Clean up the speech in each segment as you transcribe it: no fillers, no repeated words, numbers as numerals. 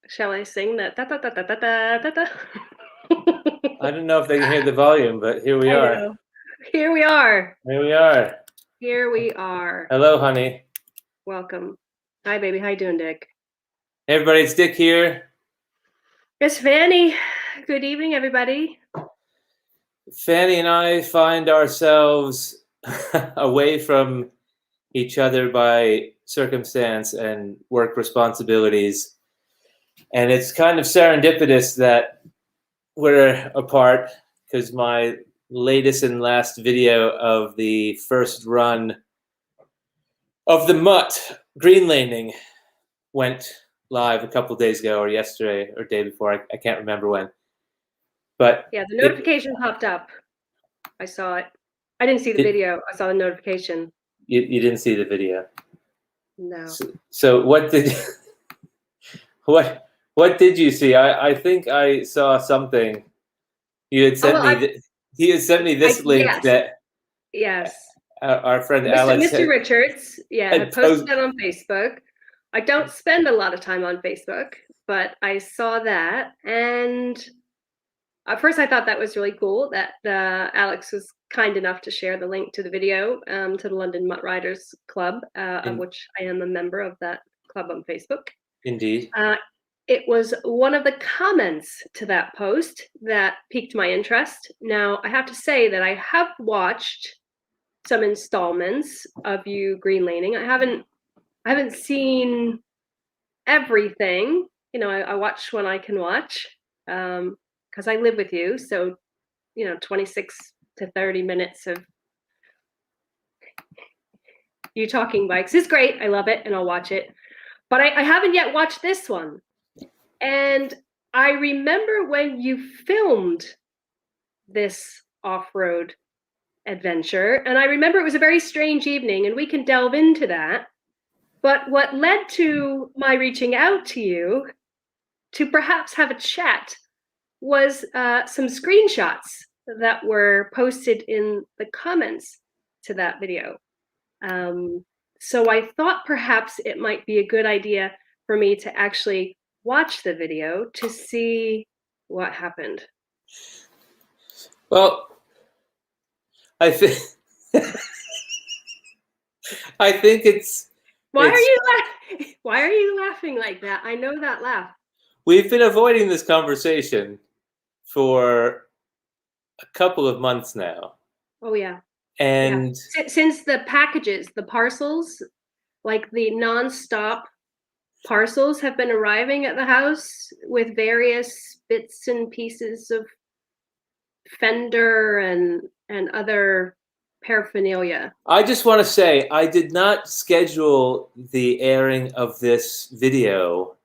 Shall I sing that? Da, da, da, da, da, da, da, da. I don't know if they can hear the volume, but here we I are. know. Here we are. Here we are. Here we are. Hello, honey. Welcome. Hi, baby. How you doing, Dick? Hey, everybody, it's Dick here. It's Fannie. Good evening, everybody. Fannie and I find ourselves away from each other by circumstance and work responsibilities. And it's kind of serendipitous that we're apart because my latest and last video of the first run of the Mutt green laning went live a couple days ago, or yesterday, or day before. I can't remember when. But yeah, the notification popped up. I saw it. I didn't see the video. I saw the notification. You didn't see the video. No. So what did what did you see? I think I saw something. You had sent me. He had sent me this link that. Yes. Our friend Alex. Mr. Richards, had posted that on Facebook. I don't spend a lot of time on Facebook, but I saw that, and at first I thought that was really cool that Alex was kind enough to share the link to the video to the London Mutt Riders Club, of which I am a member of that club on Facebook. Indeed. It was one of the comments to that post that piqued my interest. Now, I have to say that I have watched some installments of you green laning. I haven't seen everything. You know, I watch when I can watch because I live with you. So, 26 to 30 minutes of you talking bikes is great. I love it and I'll watch it. But I haven't yet watched this one. And I remember when you filmed this off-road adventure, and I remember it was a very strange evening, and we can delve into that. But what led to my reaching out to you to perhaps have a chat was some screenshots that were posted in the comments to that video. So I thought perhaps it might be a good idea for me to actually watch the video to see what happened. Well, I think it's. Why are you laughing like that? I know that laugh. We've been avoiding this conversation for a couple of months now. Oh yeah. And since the packages, the parcels, like the non-stop parcels have been arriving at the house with various bits and pieces of fender and other paraphernalia. I just want to say I did not schedule the airing of this video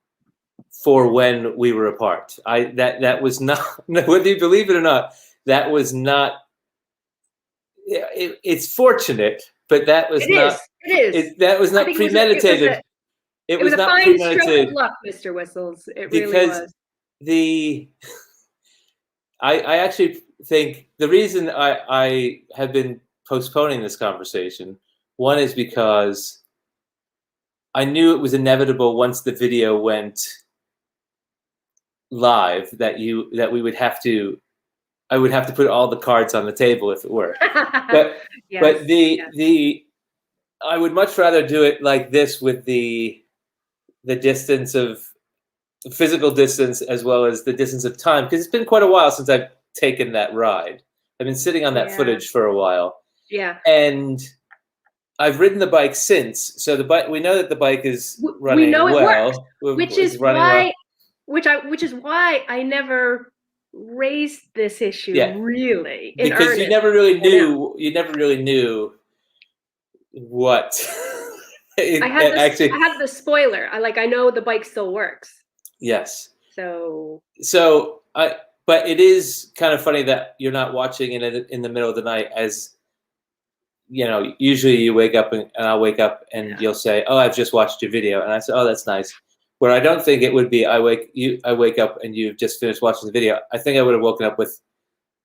for when we were apart. That was not, whether you believe it or not, that was not. It's fortunate, but that was not. It is. That was not premeditated. It was not a fine stroke of luck, Mr. Whistles. It really was. I actually think the reason I have been postponing this conversation, one is because I knew it was inevitable once the video went live that we would have to. I would have to put all the cards on the table if it were. But I would much rather do it like this with the distance of physical distance as well as the distance of time, because it's been quite a while since I've taken that ride. I've been sitting on that footage for a while. Yeah. And I've ridden the bike since, so the bike, we know that the bike is running well. We know it works, which is why I never raised this issue really in because earnest. you never really knew what. I had the spoiler. I know the bike still works. Yes. But it is kind of funny that you're not watching it in the middle of the night, as you know. Usually you wake up and I'll wake up and you'll say, "Oh, I've just watched your video," and I say, "Oh, that's nice." Where I don't think it would be, I wake up and you've just finished watching the video. I think I would have woken up with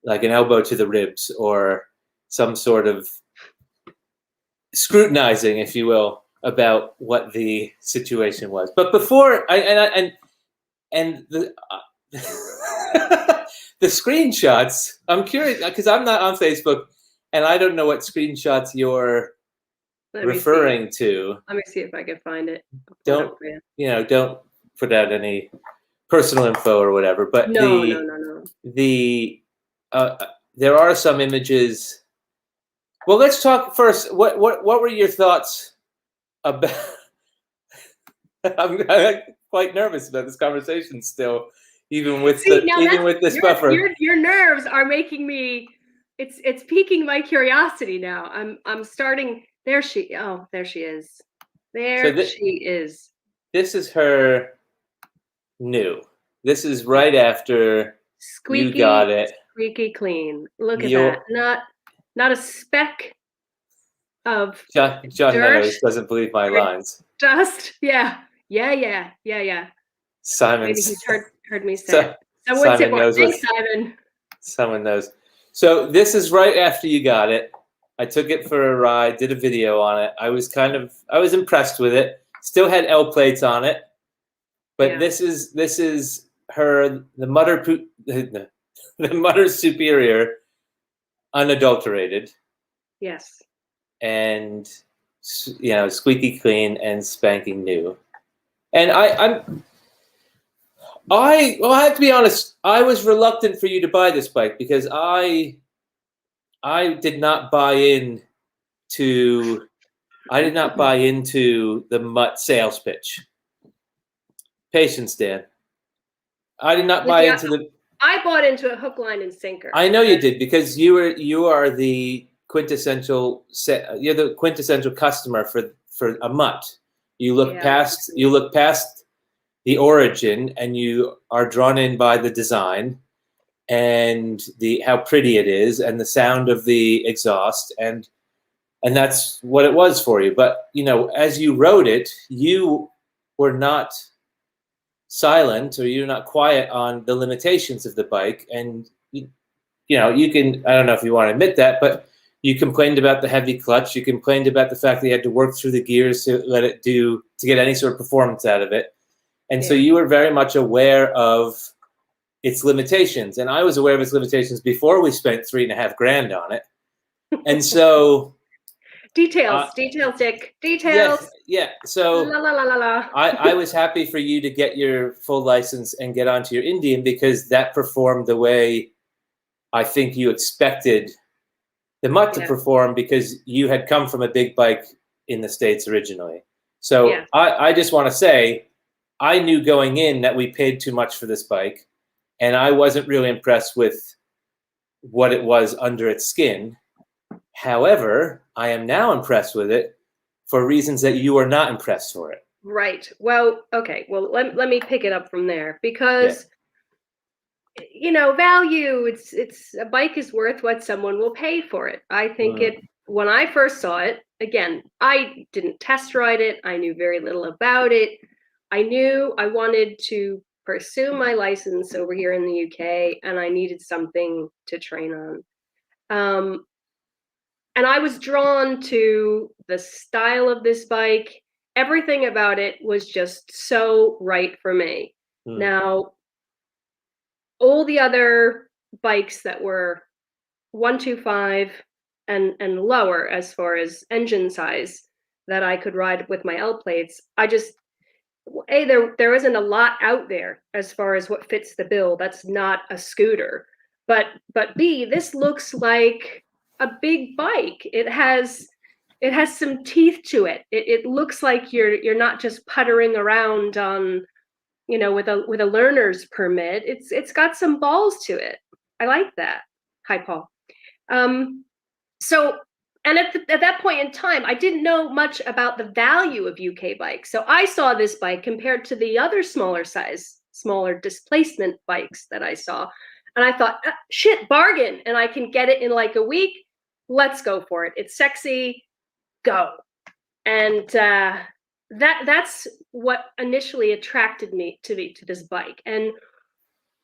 like an elbow to the ribs or some sort of scrutinizing, if you will, about what the situation was. But before and the the screenshots. I'm curious because I'm not on Facebook, and I don't know what screenshots you're Let me see. referring to. Let me see if I can find it. I'll pull it up Don't for you. don't put out any personal info or whatever. But No. there are some images. Well, let's talk first. What were your thoughts about? I'm quite nervous about this conversation still, even with this buffer. Your nerves are making me. It's piquing my curiosity now. I'm starting. There she is. She is. This is her new. This is right after Squeaky, you got it. Squeaky clean. Look at that. Not a speck of John dirt, Meadows doesn't believe my lines. Dust. Yeah. Simon. Maybe he's heard me say it. Simon knows. Thanks, Simon. Someone knows. So this is right after you got it. I took it for a ride, did a video on it. I was impressed with it. Still had L plates on it, but this is her the Mutter Superior, unadulterated. Yes. And squeaky clean and spanking new. And I have to be honest. I was reluctant for you to buy this bike because I did not buy into the Mutt sales pitch. Patience, Dan. I did not buy into the. I bought into it hook, line, and sinker. I know you did because you are the quintessential. You're the quintessential customer for a Mutt. You look past the origin, and you are drawn in by the design and how pretty it is and the sound of the exhaust, and that's what it was for you. But as you rode it, you were not silent, or you're not quiet on the limitations of the bike. And you can, I don't know if you want to admit that, but you complained about the heavy clutch. You complained about the fact that you had to work through the gears to get any sort of performance out of it. And so you were very much aware of its limitations. And I was aware of its limitations before we spent $3,500 on it. And so details, Dick. Details. Yeah. So I was happy for you to get your full license and get onto your Indian, because that performed the way I think you expected the Mutt to perform, because you had come from a big bike in the States originally. So I just want to say, I knew going in that we paid too much for this bike, and I wasn't really impressed with what it was under its skin. However, I am now impressed with it for reasons that you are not impressed for it. Right. Well, okay. Well, let me pick it up from there, because value, it's a bike is worth what someone will pay for it. I think when I first saw it, again, I didn't test ride it. I knew very little about it. I knew I wanted to pursue my license over here in the UK, and I needed something to train on. And I was drawn to the style of this bike. Everything about it was just so right for me. Now, all the other bikes that were 125 and lower as far as engine size that I could ride with my L plates, there isn't a lot out there as far as what fits the bill. That's not a scooter. But B, this looks like a big bike. It has some teeth to it. It looks like you're not just puttering around on, with a learner's permit. It's got some balls to it. I like that. Hi, Paul. And at that point in time, I didn't know much about the value of UK bikes. So I saw this bike compared to the other smaller displacement bikes that I saw. And I thought, shit, bargain. And I can get it in like a week. Let's go for it. It's sexy. Go. And that's what initially attracted me to this bike. And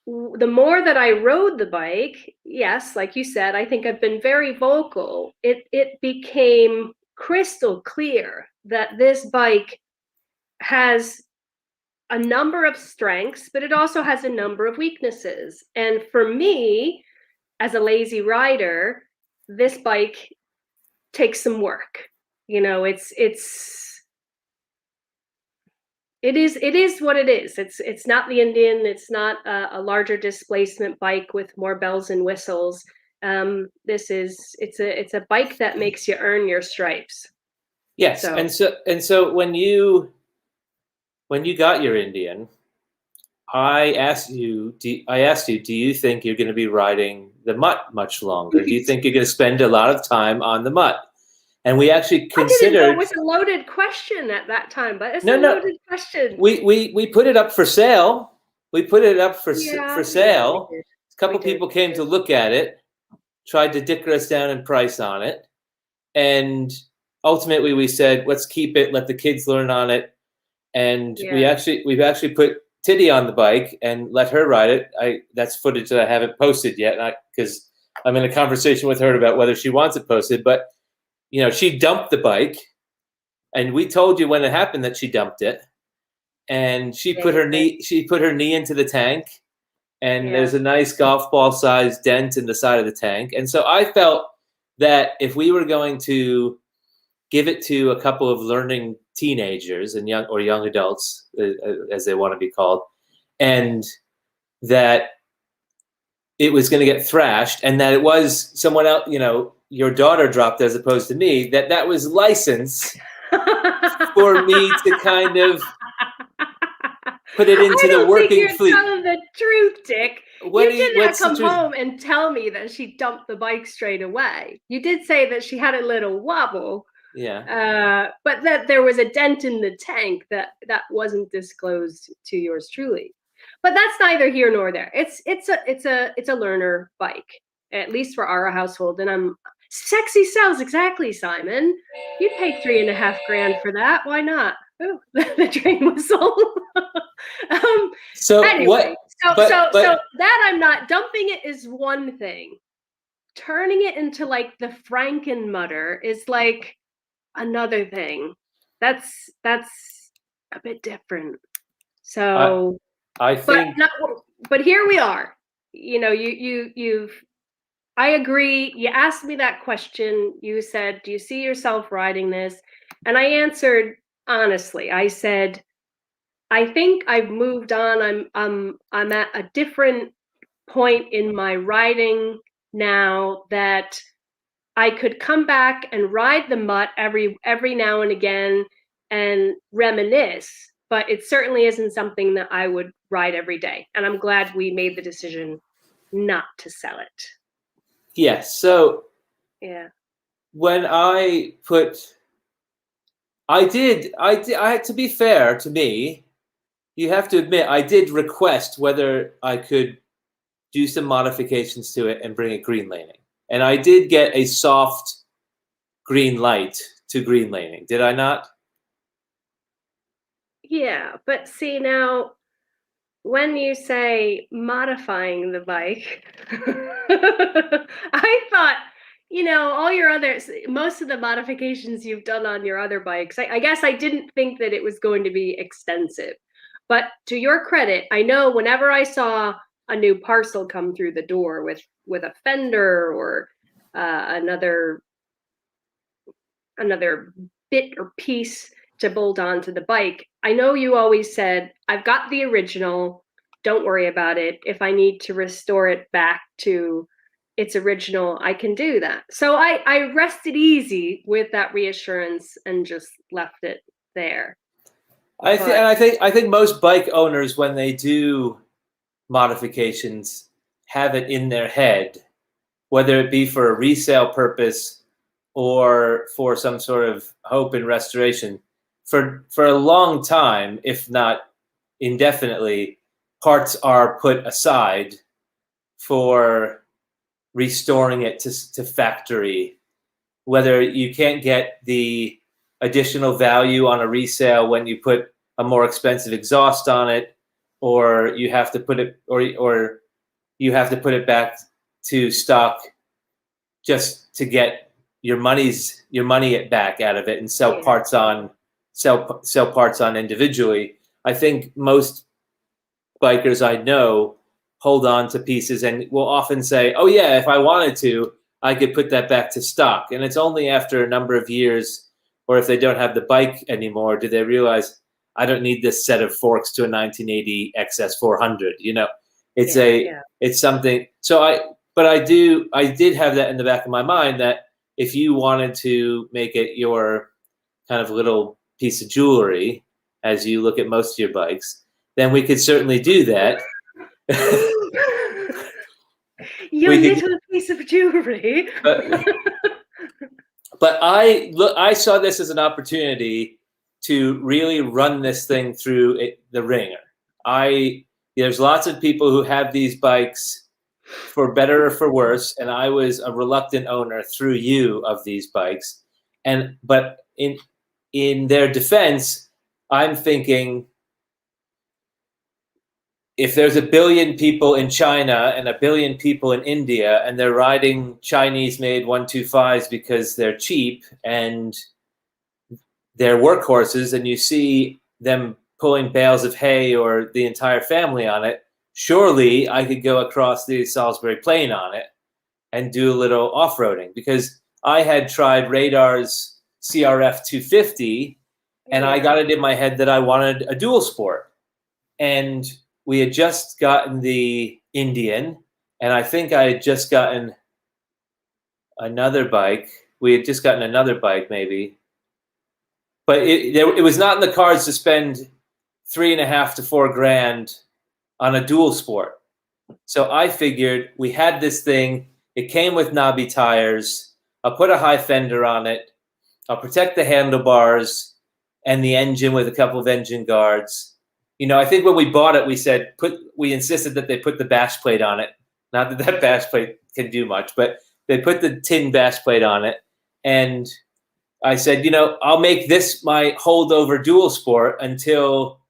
the more that I rode the bike, yes, like you said, I think I've been very vocal. It became crystal clear that this bike has a number of strengths, but it also has a number of weaknesses. And for me, as a lazy rider, this bike takes some work. You know, it is what it is. It's not the Indian. It's not a larger displacement bike with more bells and whistles. It's a bike that makes you earn your stripes. Yes, So. and so when you got your Indian, I asked you, do you think you're going to be riding the Mutt much longer? Do you think you're going to spend a lot of time on the Mutt? And we actually considered. I didn't know it was a loaded question at that time, but it's a loaded question. We put it up for sale. We put it up for sale. Yeah, a couple people came to look at it, tried to dicker us down in price on it, and ultimately we said, let's keep it, let the kids learn on it. And we've actually put Titty on the bike and let her ride it. That's footage that I haven't posted yet, because I'm in a conversation with her about whether she wants it posted. But you know, she dumped the bike, and we told you when it happened that she dumped it, and she put her knee into the tank, and there's a nice golf ball sized dent in the side of the tank. And so I felt that if we were going to give it to a couple of learning teenagers and young adults, as they want to be called, and that it was going to get thrashed, and that it was someone else, you know, your daughter dropped as opposed to me, that was license for me to kind of put it into the working fleet. You're telling the truth, Dick. You did not come home and tell me that she dumped the bike straight away. You did say that she had a little wobble. Yeah. But that there was a dent in the tank that wasn't disclosed to yours truly. But that's neither here nor there. It's a learner bike, at least for our household. And sexy sells, exactly, Simon. You'd pay $3,500 for that. Why not? Ooh, the train whistle. So that I'm not dumping it is one thing. Turning it into like the Frankenmutter is like another thing. That's a bit different. So I think, but here we are. You know, I agree. You asked me that question. You said, "Do you see yourself riding this?" And I answered honestly. I said, "I think I've moved on. I'm at a different point in my riding now that I could come back and ride the Mutt every now and again and reminisce, but it certainly isn't something that I would ride every day." And I'm glad we made the decision not to sell it. Yes. So when to be fair to me, you have to admit, I did request whether I could do some modifications to it and bring it green laning. And I did get a soft green light to green laning. Did I not? Yeah, but see now, when you say modifying the bike, I thought, you know, most of the modifications you've done on your other bikes, I guess I didn't think that it was going to be extensive. But to your credit, I know whenever I saw a new parcel come through the door with a fender or another bit or piece to bolt onto the bike, I know you always said, "I've got the original, don't worry about it. If I need to restore it back to its original, I can do that." So I rested easy with that reassurance and just left it there. I think most bike owners, when they do modifications, have it in their head, whether it be for a resale purpose or for some sort of hope and restoration, for a long time, if not indefinitely, parts are put aside for restoring it to factory. Whether you can't get the additional value on a resale when you put a more expensive exhaust on it, or you have to put it, or you have to put it back to stock just to get your money back out of it and sell parts on individually. I think most bikers I know hold on to pieces and will often say, oh yeah, if I wanted to, I could put that back to stock. And it's only after a number of years, or if they don't have the bike anymore, do they realize I don't need this set of forks to a 1980 XS 400. It's it's something. So I did have that in the back of my mind that if you wanted to make it your kind of little piece of jewelry as you look at most of your bikes, then we could certainly do that. Your little piece of jewelry. But I saw this as an opportunity to really run this thing through the ringer. There's lots of people who have these bikes for better or for worse, and I was a reluctant owner through you of these bikes. But in their defense, I'm thinking, if there's 1 billion people in China and 1 billion people in India, and they're riding Chinese-made 125s because they're cheap and they're workhorses, and you see them pulling bales of hay or the entire family on it, surely I could go across the Salisbury Plain on it and do a little off-roading, because I had tried Radar's CRF 250 and I got it in my head that I wanted a dual sport. And we had just gotten the Indian, and I think I had just gotten another bike. We had just gotten another bike, maybe. But it was not in the cards to spend $3.5 to $4 grand on a dual sport. So I figured we had this thing. It came with knobby tires. I'll put a high fender on it. I'll protect the handlebars and the engine with a couple of engine guards. I think when we bought it, we insisted that they put the bash plate on it. Not that bash plate can do much, but they put the tin bash plate on it. And I said, I'll make this my holdover dual sport until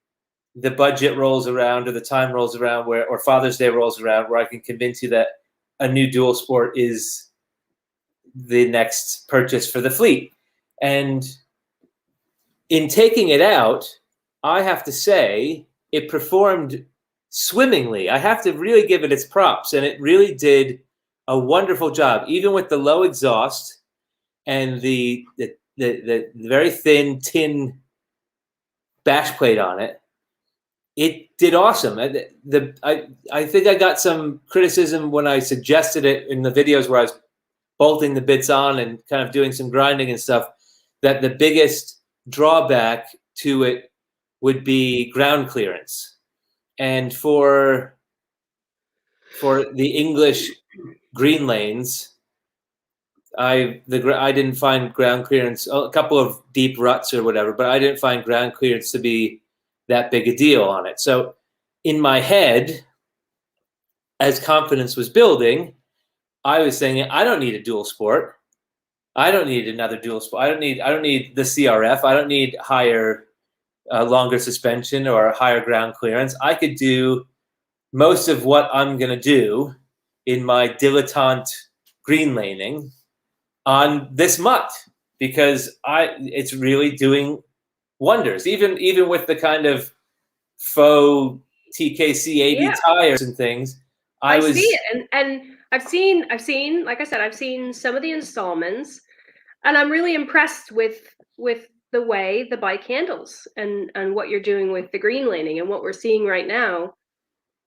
the budget rolls around or the time rolls around or Father's Day rolls around, where I can convince you that a new dual sport is the next purchase for the fleet. And in taking it out, I have to say it performed swimmingly. I have to really give it its props, and it really did a wonderful job, even with the low exhaust and the very thin tin bash plate on it. It did awesome. I think I got some criticism when I suggested it in the videos where I was bolting the bits on and kind of doing some grinding and stuff, that the biggest drawback to it would be ground clearance. And for the English green lanes, I didn't find ground clearance, a couple of deep ruts or whatever, but I didn't find ground clearance to be that big a deal on it. So in my head, as confidence was building, I was saying, I don't need a dual sport. I don't need another dual sport. I don't need the CRF. I don't need higher, longer suspension or higher ground clearance. I could do most of what I'm going to do in my dilettante green laning on this Mutt, because it's really doing wonders. Even with the kind of faux TKC 80 tires and things, I see it, and I've seen, like I said, I've seen some of the installments, and I'm really impressed with the way the bike handles and what you're doing with the green laning and what we're seeing right now.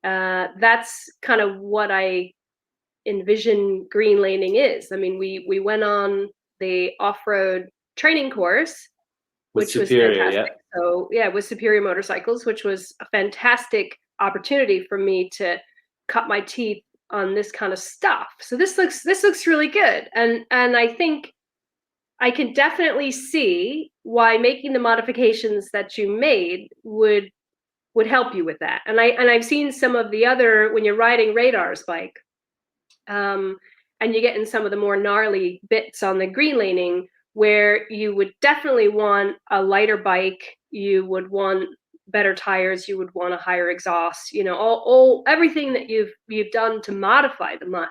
That's kind of what I envision green laning is. I mean, we went on the off-road training course, which was fantastic. So with Superior Motorcycles, which was a fantastic opportunity for me to cut my teeth on this kind of stuff. So this looks really good, and I think I can definitely see why making the modifications that you made would help you with that. And I've seen some of the other, when you're riding Radar's bike, and you get in some of the more gnarly bits on the green laning, where you would definitely want a lighter bike, you would want better tires, you would want a higher exhaust, all everything that you've done to modify the Mutt.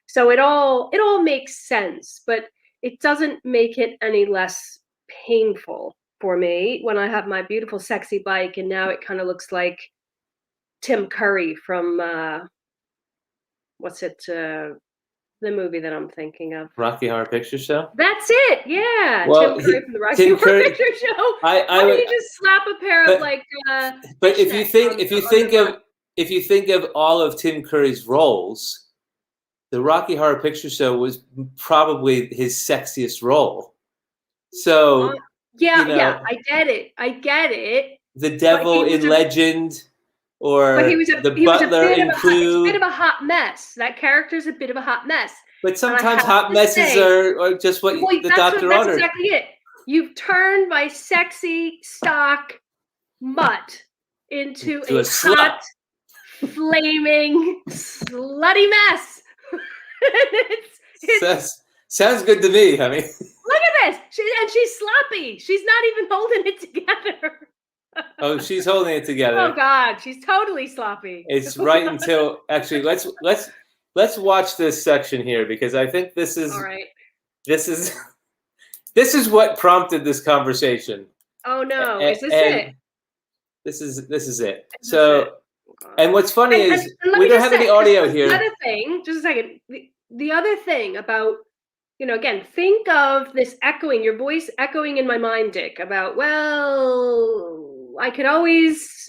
So it all makes sense, but it doesn't make it any less painful for me when I have my beautiful, sexy bike, and now it kind of looks like Tim Curry from what's it? The movie that I'm thinking of. Rocky Horror Picture Show. That's it. Yeah, Well, Tim Curry from the Rocky Tim Horror Curry- Picture Show. I Why would, don't you just slap a pair of like? but if you think fishnets if you think of all of Tim Curry's roles, the Rocky Horror Picture Show was probably his sexiest role. So yeah, you know, yeah, I get it. the devil in Legend, or But he was the butler in Clue. It's a bit of a hot mess. That character's a bit of a hot mess. But sometimes hot messes are just what the doctor that's ordered. Exactly it. You've turned my sexy stock Mutt into a hot, flaming, slutty mess. Sounds good to me, honey. Look at this. She's sloppy. She's not even holding it together. Oh, she's holding it together. Oh God, she's totally sloppy. It's right until actually let's watch this section here, because I think this is all right. This is what prompted this conversation. Oh no, is this it? This is it. So, and what's funny is and we don't have any audio here. The other thing, just a second. The other thing about, again, think of this echoing, your voice echoing in my mind, Dick, about, well, I could always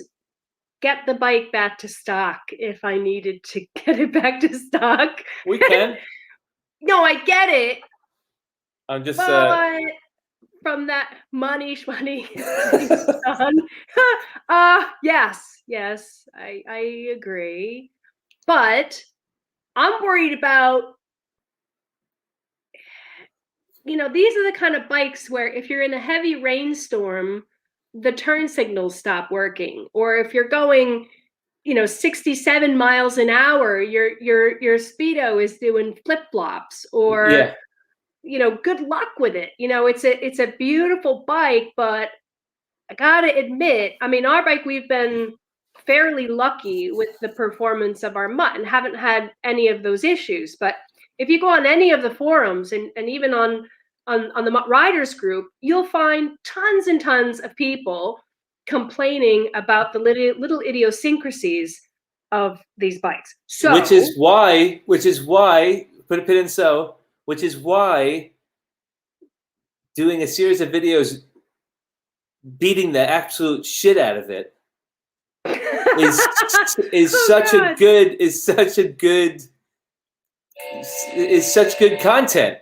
get the bike back to stock if I needed to get it back to stock. We can. No, I get it. I'm just from that money shmoney yes, I agree. But I'm worried about, these are the kind of bikes where if you're in a heavy rainstorm, the turn signals stop working. Or if you're going, 67 miles an hour, your Speedo is doing flip-flops, or good luck with it. It's a beautiful bike, but I gotta admit, our bike, we've been fairly lucky with the performance of our Mutt and haven't had any of those issues. But if you go on any of the forums and even on the Mutt Riders group, you'll find tons and tons of people complaining about the little idiosyncrasies of these bikes. So which is why put a pin in so, which is why doing a series of videos beating the absolute shit out of it is such good content.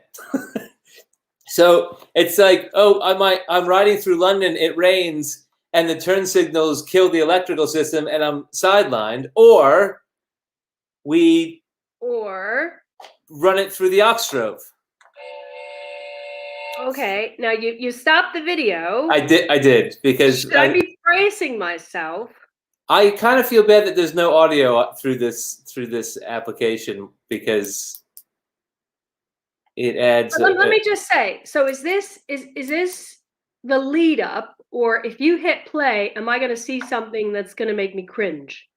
So it's like, I'm riding through London, it rains, and the turn signals kill the electrical system, and I'm sidelined, or run it through the Oxtrove. Okay, now you stopped the video. I did because should I be bracing myself? I kind of feel bad that there's no audio through this application, because it adds. Let me just say. So is this the lead up, or if you hit play, am I going to see something that's going to make me cringe?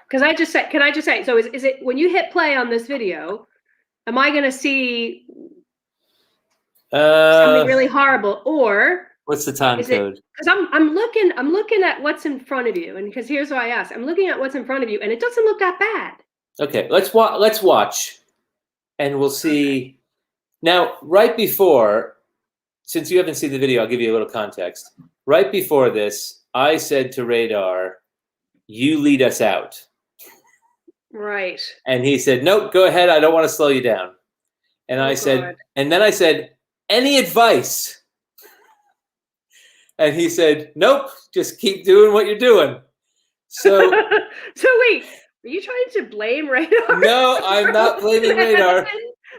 Because can I just say? So is it when you hit play on this video? Am I going to see something really horrible, or what's the time code? Because I'm looking at what's in front of you, and because here's why I asked. I'm looking at what's in front of you, and it doesn't look that bad. Okay, let's watch, and we'll see. Now, right before, since you haven't seen the video, I'll give you a little context. Right before this, I said to Radar, "You lead us out." Right. And he said, "Nope, go ahead. I don't want to slow you down." And I said, "Any advice?" And he said, "Nope, just keep doing what you're doing." So, wait, are you trying to blame Radar? No, I'm not blaming Radar.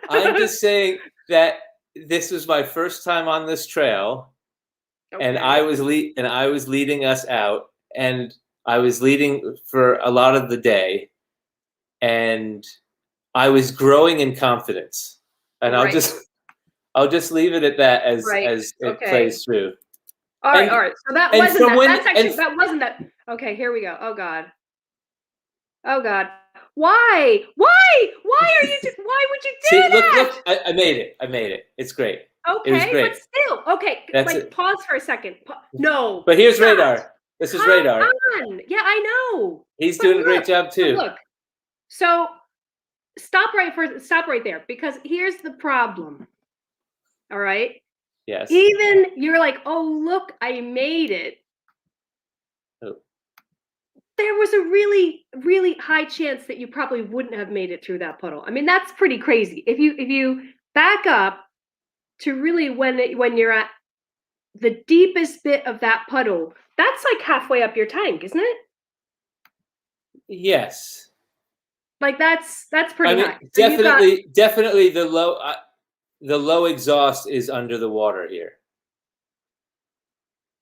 I'm just saying that this was my first time on this trail, and I was leading us out, and I was leading for a lot of the day. And I was growing in confidence, and I'll just leave it at that as it plays through. All right. So that wasn't that. Okay, here we go. Oh God. Why? Why are you? Why would you do that? Look! I made it. It's great. It was Okay, but great. still, okay. That's Like, it. pause for a second. No, But here's Scott, radar. This is come radar. on. Yeah, I know. He's But doing a great look, job but too. look. So stop right there, because here's the problem. All right. Yes. Even you're like, oh, look, I made it. Oh. There was a really, really high chance that you probably wouldn't have made it through that puddle. I mean, that's pretty crazy. If you back up to really when you're at the deepest bit of that puddle, that's like halfway up your tank, isn't it? Yes. Like that's I pretty mean, high. So you got definitely the low exhaust is under the water here.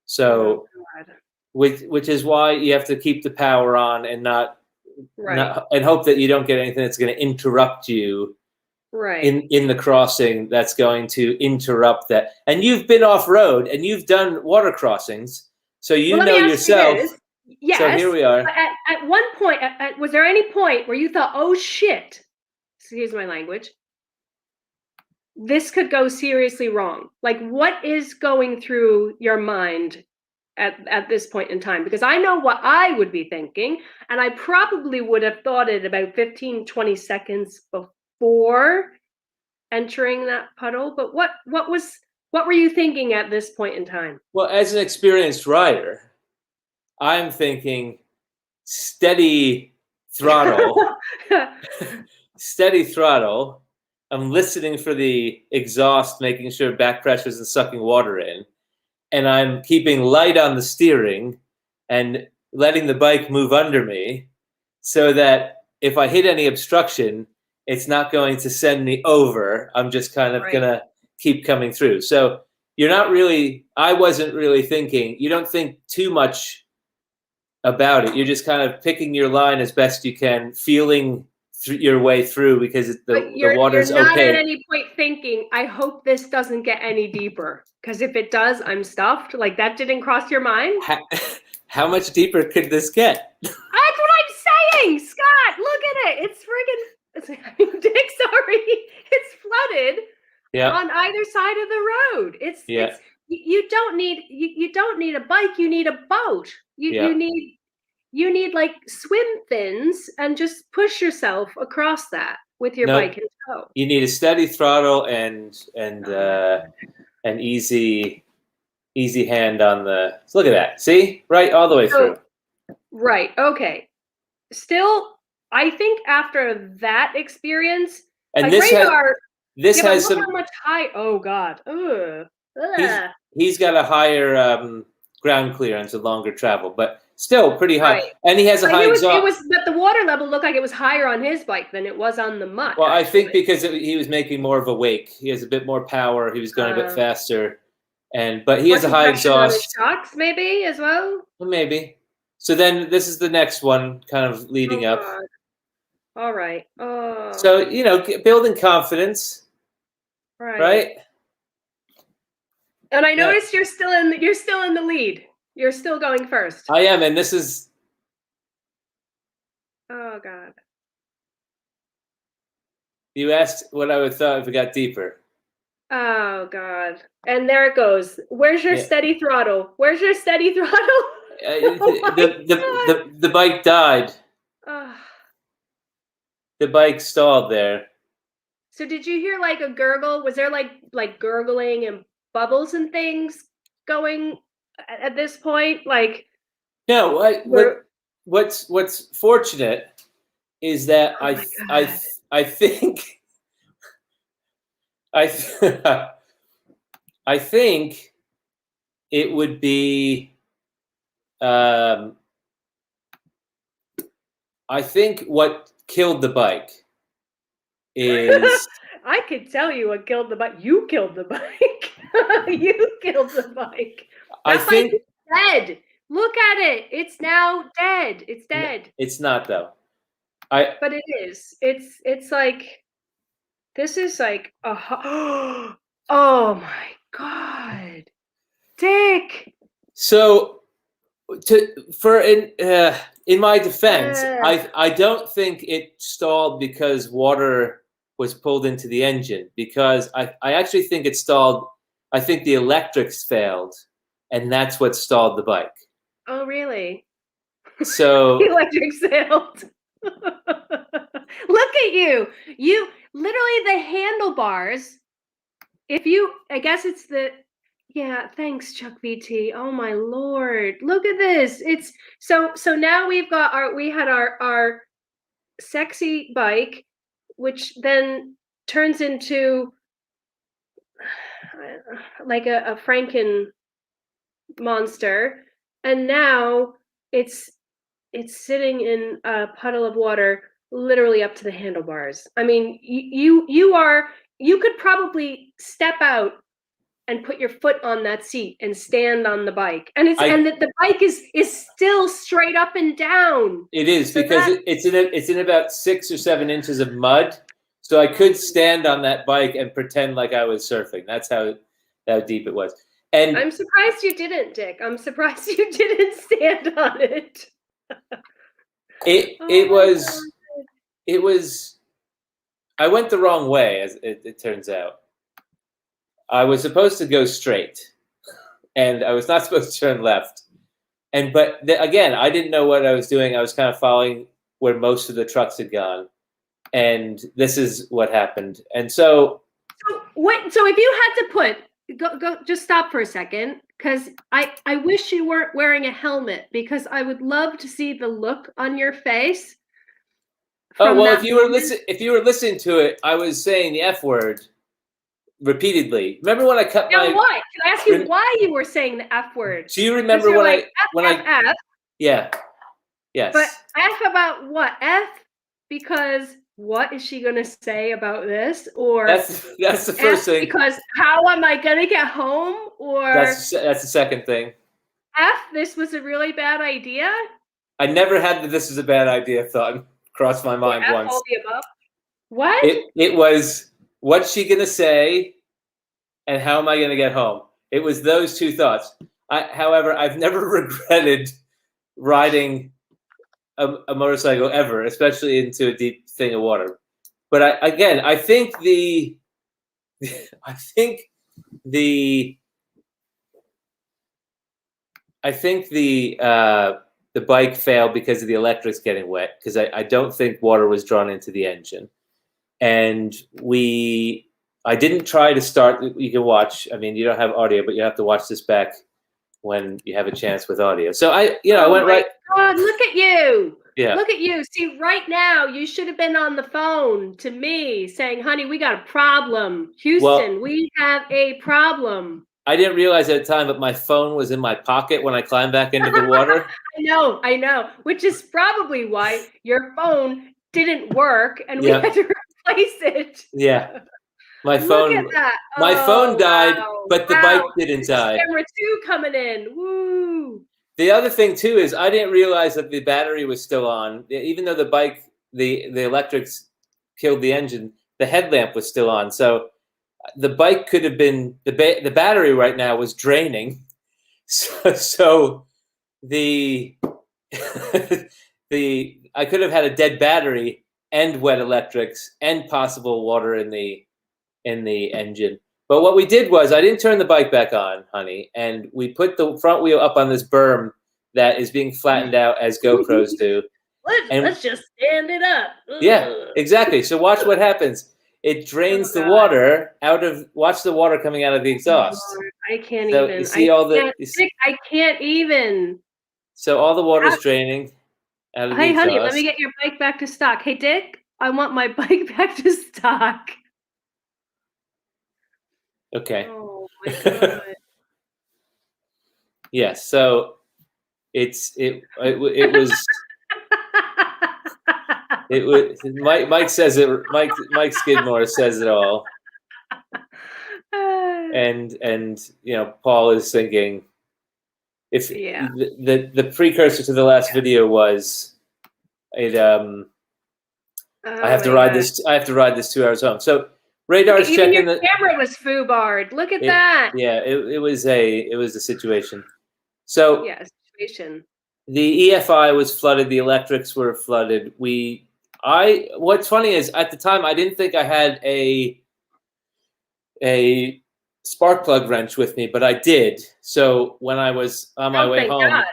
So, oh, God. which is why you have to keep the power on and not and hope that you don't get anything that's going to interrupt you Right. in the crossing. That's going to interrupt that. And you've been off road and you've done water crossings, so you Well, let know me ask you yourself. this. Yes. So here we are. But at one point, was there any point where you thought, oh shit, excuse my language, this could go seriously wrong? Like, what is going through your mind at this point in time? Because I know what I would be thinking, and I probably would have thought it about 15, 20 seconds before entering that puddle. But what were you thinking at this point in time? Well, as an experienced rider, I'm thinking steady throttle, steady throttle. I'm listening for the exhaust, making sure back pressure isn't sucking water in. And I'm keeping light on the steering and letting the bike move under me so that if I hit any obstruction, it's not going to send me over. I'm just kind of going to keep coming through. So I wasn't really thinking, you don't think too much about it. You're just kind of picking your line as best you can, feeling your way through because the water's you're not okay. at any point thinking, I hope this doesn't get any deeper, because if it does, I'm stuffed. Like, that didn't cross your mind? How much deeper could this get? That's what I'm saying, Scott. Look at it. It's friggin' Dick, sorry. It's flooded on either side of the road. It's you don't need a bike, you need a boat. You need like swim fins and just push yourself across that with your bike in tow. You need a steady throttle and an easy hand on the. Look at that. See? Right all the way through. Right. Okay. Still, I think after that experience, and like this has some how much high. Oh God. He's got a higher ground clearance and longer travel, but still pretty high. And he has a high exhaust. But the water level looked like it was higher on his bike than it was on the Mutt. Well, actually. I think because he was making more of a wake. He has a bit more power. He was going a bit faster, but he has a high exhaust. On his shocks, maybe as well. Maybe. So then this is the next one, kind of leading up. God. All right. Oh. So building confidence. Right. And I noticed you're still in the lead. You're still going first. I am, and this is. Oh God. You asked what I would thought if it got deeper. Oh God. And there it goes. Where's your steady throttle? Where's your steady throttle? The bike died. The bike stalled there. So did you hear like a gurgle? Was there like gurgling and bubbles and things going at this point? Like, no. What's fortunate is that I think I think it would be. I think what killed the bike is. I could tell you what killed the bike. You killed the bike. You killed the bike. I think it's dead. Look at it. It's now dead. It's dead. It's not though. But it is. It's like this is like oh my God, Dick. So in my defense, I don't think it stalled because water was pulled into the engine, because I actually think it stalled. I think the electrics failed, and that's what stalled the bike. Oh, really? So The electric sailed. Look at you. You literally the handlebars. If you, I guess it's the, yeah, thanks, Chuck VT. Oh my Lord. Look at this. It's so now we had our sexy bike, which then turns into like a Franken monster, and now it's sitting in a puddle of water, literally up to the handlebars. I mean, you could probably step out and put your foot on that seat and stand on the bike, and the bike is still straight up and down. It is, so because it's in about 6 or 7 inches of mud, so I could stand on that bike and pretend like I was surfing. That's how deep it was. And I'm surprised you didn't, Dick. I'm surprised you didn't stand on it. It was. I went the wrong way, as it turns out. I was supposed to go straight, and I was not supposed to turn left. But again, I didn't know what I was doing. I was kind of following where most of the trucks had gone, and this is what happened. And so if you had to put, go, just stop for a second, because I wish you weren't wearing a helmet, because I would love to see the look on your face. Oh well, if you were listening to it, I was saying the F word repeatedly. Remember when I cut my? Why? Can I ask you why you were saying the F word? Do you remember when F? Yeah. Yes. But F about what? F because what is she gonna say about this? Or that's the first thing. Because how am I gonna get home? Or that's the second thing. F, this was a really bad idea. I never had the "this is a bad idea" thought cross my mind once. All the above. What? It was, what's she gonna say, and how am I gonna get home? It was those two thoughts. However, I've never regretted riding a motorcycle ever, especially into a deep thing of water. But I think the bike failed because of the electrics getting wet, because I don't think water was drawn into the engine. And I didn't try to start. You can watch. I mean, you don't have audio, but you have to watch this back when you have a chance with audio. So I went right. God, look at you. Yeah. Look at you. See, right now, you should have been on the phone to me saying, honey, we got a problem. Houston, we have a problem. I didn't realize at the time, but my phone was in my pocket when I climbed back into the water. I know. Which is probably why your phone didn't work and we had to replace it. Yeah. My phone. Look at that. My phone died, but the bike didn't die. Camera 2 coming in. Woo. The other thing too is I didn't realize that the battery was still on, even though the electrics killed the engine. The headlamp was still on, so the bike could have been the battery right now was draining. So the I could have had a dead battery and wet electrics and possible water in the engine. But what we did was I didn't turn the bike back on, honey, and we put the front wheel up on this berm that is being flattened out as GoPros do. Let's just stand it up. Ugh. Yeah, exactly. So watch what happens. It drains the water watch the water coming out of the exhaust. I can't even. You see I can't even. So all the water is draining out of the exhaust. Hey, honey, let me get your bike back to stock. Hey, Dick, I want my bike back to stock. Okay. Oh my God. Yes. So it was. It was. Mike says it. Mike Skidmore says it all. And Paul is thinking, if the precursor to the last video was it. I have to ride this. I have to ride this 2 hours home. So. Radar's checking the camera was foobarred. Look at that. Yeah, it was a situation. So situation. The EFI was flooded. The electrics were flooded. We What's funny is at the time I didn't think I had a spark plug wrench with me, but I did. So when I was on my way thank home, God.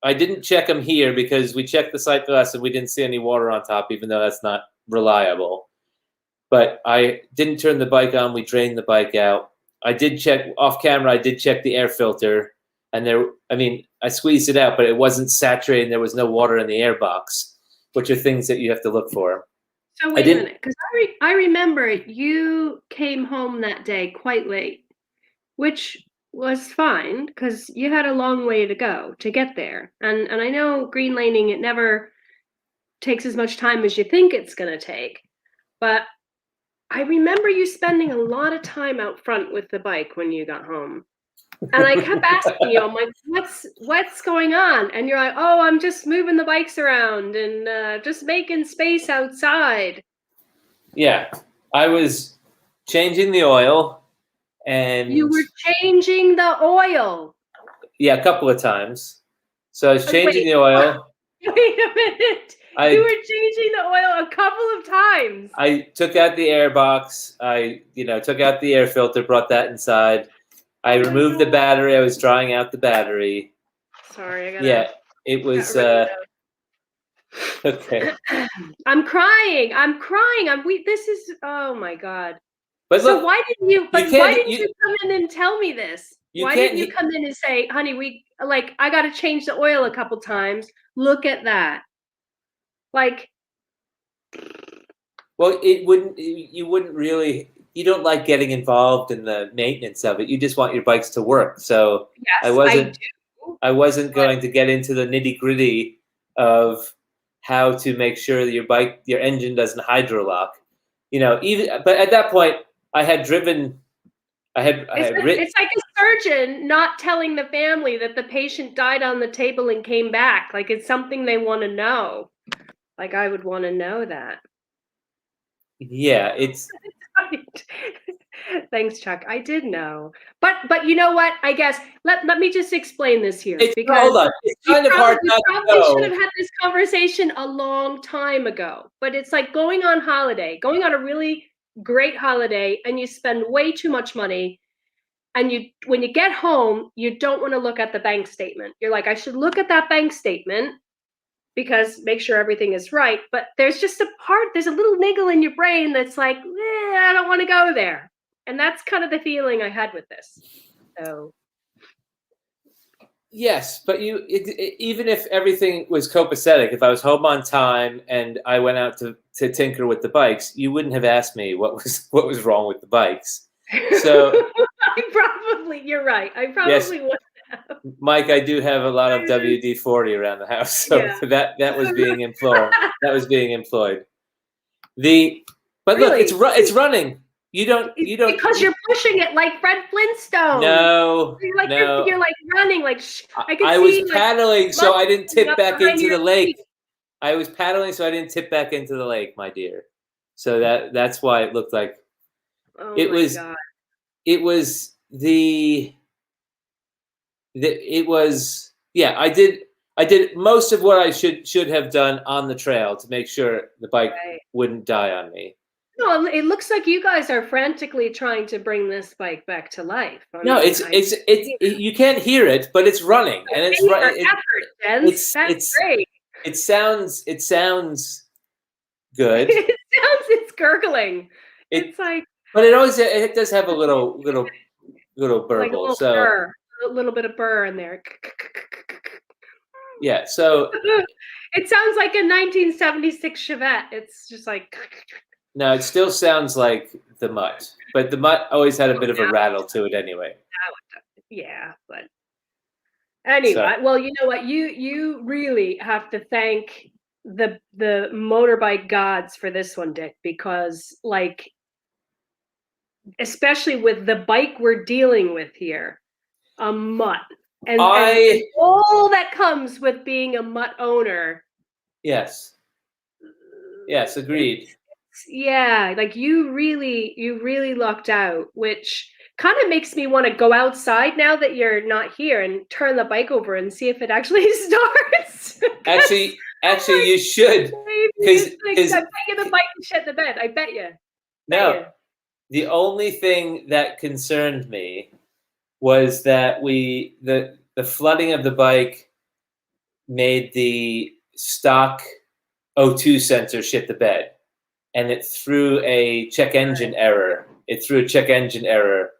I didn't check them here because we checked the sight glass and we didn't see any water on top, even though that's not reliable. But I didn't turn the bike on. We drained the bike out. I did check off camera. I did check the air filter, and I squeezed it out, but it wasn't saturated. There was no water in the air box, which are things that you have to look for. So wait a minute, because I remember you came home that day quite late, which was fine because you had a long way to go to get there. And I know green laning, it never takes as much time as you think it's going to take. But I remember you spending a lot of time out front with the bike when you got home. And I kept asking you, I'm like, what's going on? And you're like, oh, I'm just moving the bikes around and just making space outside. Yeah, I was changing the oil, and you were changing the oil. Yeah, a couple of times. So I was changing Wait, the oil. Wait a minute. You were changing the oil a couple of times. I took out the air box. I took out the air filter, brought that inside. I removed the battery. I was drying out the battery. Sorry, I gotta. Yeah, it was. Okay. I'm crying. This is. Oh my God. But so look, why didn't you? But why didn't you come in and tell me this? Why didn't you come in and say, "Honey, I got to change the oil a couple times. Look at that." Like. Well, it wouldn't. You wouldn't really. You don't like getting involved in the maintenance of it. You just want your bikes to work. So yes, I wasn't going to get into the nitty gritty of how to make sure that your engine doesn't hydrolock. But at that point, I had driven. It's like a surgeon not telling the family that the patient died on the table and came back. Like it's something they want to know. Like I would want to know that. Yeah, it's. Thanks, Chuck. I did know, but you know what? I guess let me just explain this here because hold on. It's kind of hard not to know. We probably should have had this conversation a long time ago. But it's like going on a really great holiday, and you spend way too much money. And when you get home, you don't want to look at the bank statement. You're like, I should look at that bank statement because make sure everything is right. But there's a little niggle in your brain that's like, I don't want to go there. And that's kind of the feeling I had with this. So. Yes, but even if everything was copacetic, if I was home on time and I went out to tinker with the bikes, you wouldn't have asked me what was wrong with the bikes. So you're right. I probably would have. Mike, I do have a lot of WD-40 around the house, so that was being employed. But really? Look, it's running. You don't because you're pushing it like Fred Flintstone. No, you're like running like. I was paddling, so I didn't tip back into the lake. I was paddling, so I didn't tip back into the lake, my dear. So that's why it looked like it was. God. It was yeah. I did most of what I should have done on the trail to make sure the bike wouldn't die on me. No, it looks like you guys are frantically trying to bring this bike back to life. You can't hear it, but it's running, and it's right. That's great. It sounds good. It's gurgling. It's like. But it does have a little burble. Like a little bit of burr in there. Yeah. So. It sounds like a 1976 Chevette. It's just like. No, it still sounds like the Mutt, but the Mutt always had a bit of a rattle to it anyway. Yeah, but anyway, well, you know what? You really have to thank the motorbike gods for this one, Dick, because especially with the bike we're dealing with here, a Mutt, and all that comes with being a Mutt owner. Yes, agreed. Yeah, like you really lucked out, which kind of makes me want to go outside now that you're not here and turn the bike over and see if it actually starts. actually, you should. Maybe. I bet you the bike can shit the bed. I bet you. No, the only thing that concerned me was that the flooding of the bike made the stock O2 sensor shit the bed, and it threw a check engine error. It threw a check engine error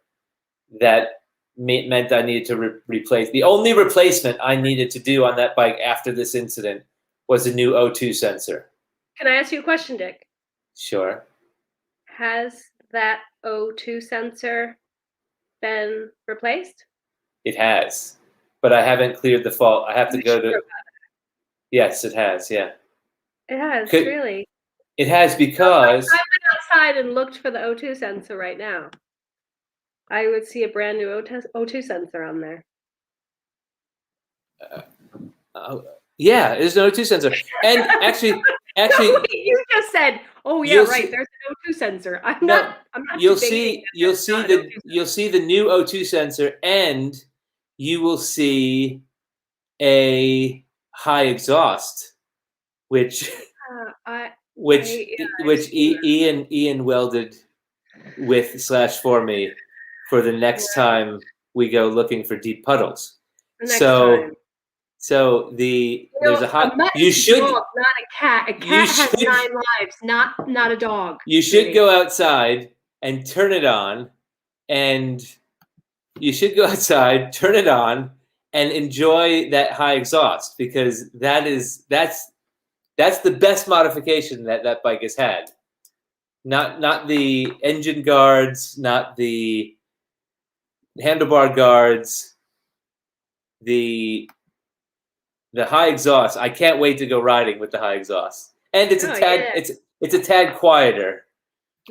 that meant I needed to replace. The only replacement I needed to do on that bike after this incident was a new O2 sensor. Can I ask you a question, Dick? Sure. Has that O2 sensor been replaced? It has, but I haven't cleared the fault. I have to go to. Yes, it has. Yeah. It has, really. It has because I went outside and looked for the O2 sensor right now. I would see a brand new O2 sensor on there. Yeah, there's no O2 sensor, and actually, you just said, "Oh yeah, right." There's an O2 sensor. I'm not. You'll see the new O2 sensor, and you will see a high exhaust, which Ian welded with / for me for the next time we go looking for deep puddles. So there's a high. You should dog, not a cat. A cat has 9 lives, not a dog. You should go outside and turn it on, and you should go outside, turn it on, and enjoy that high exhaust, because that's the best modification that bike has had. Not the engine guards, not the handlebar guards, the high exhaust. I can't wait to go riding with the high exhaust, and it's a tad quieter,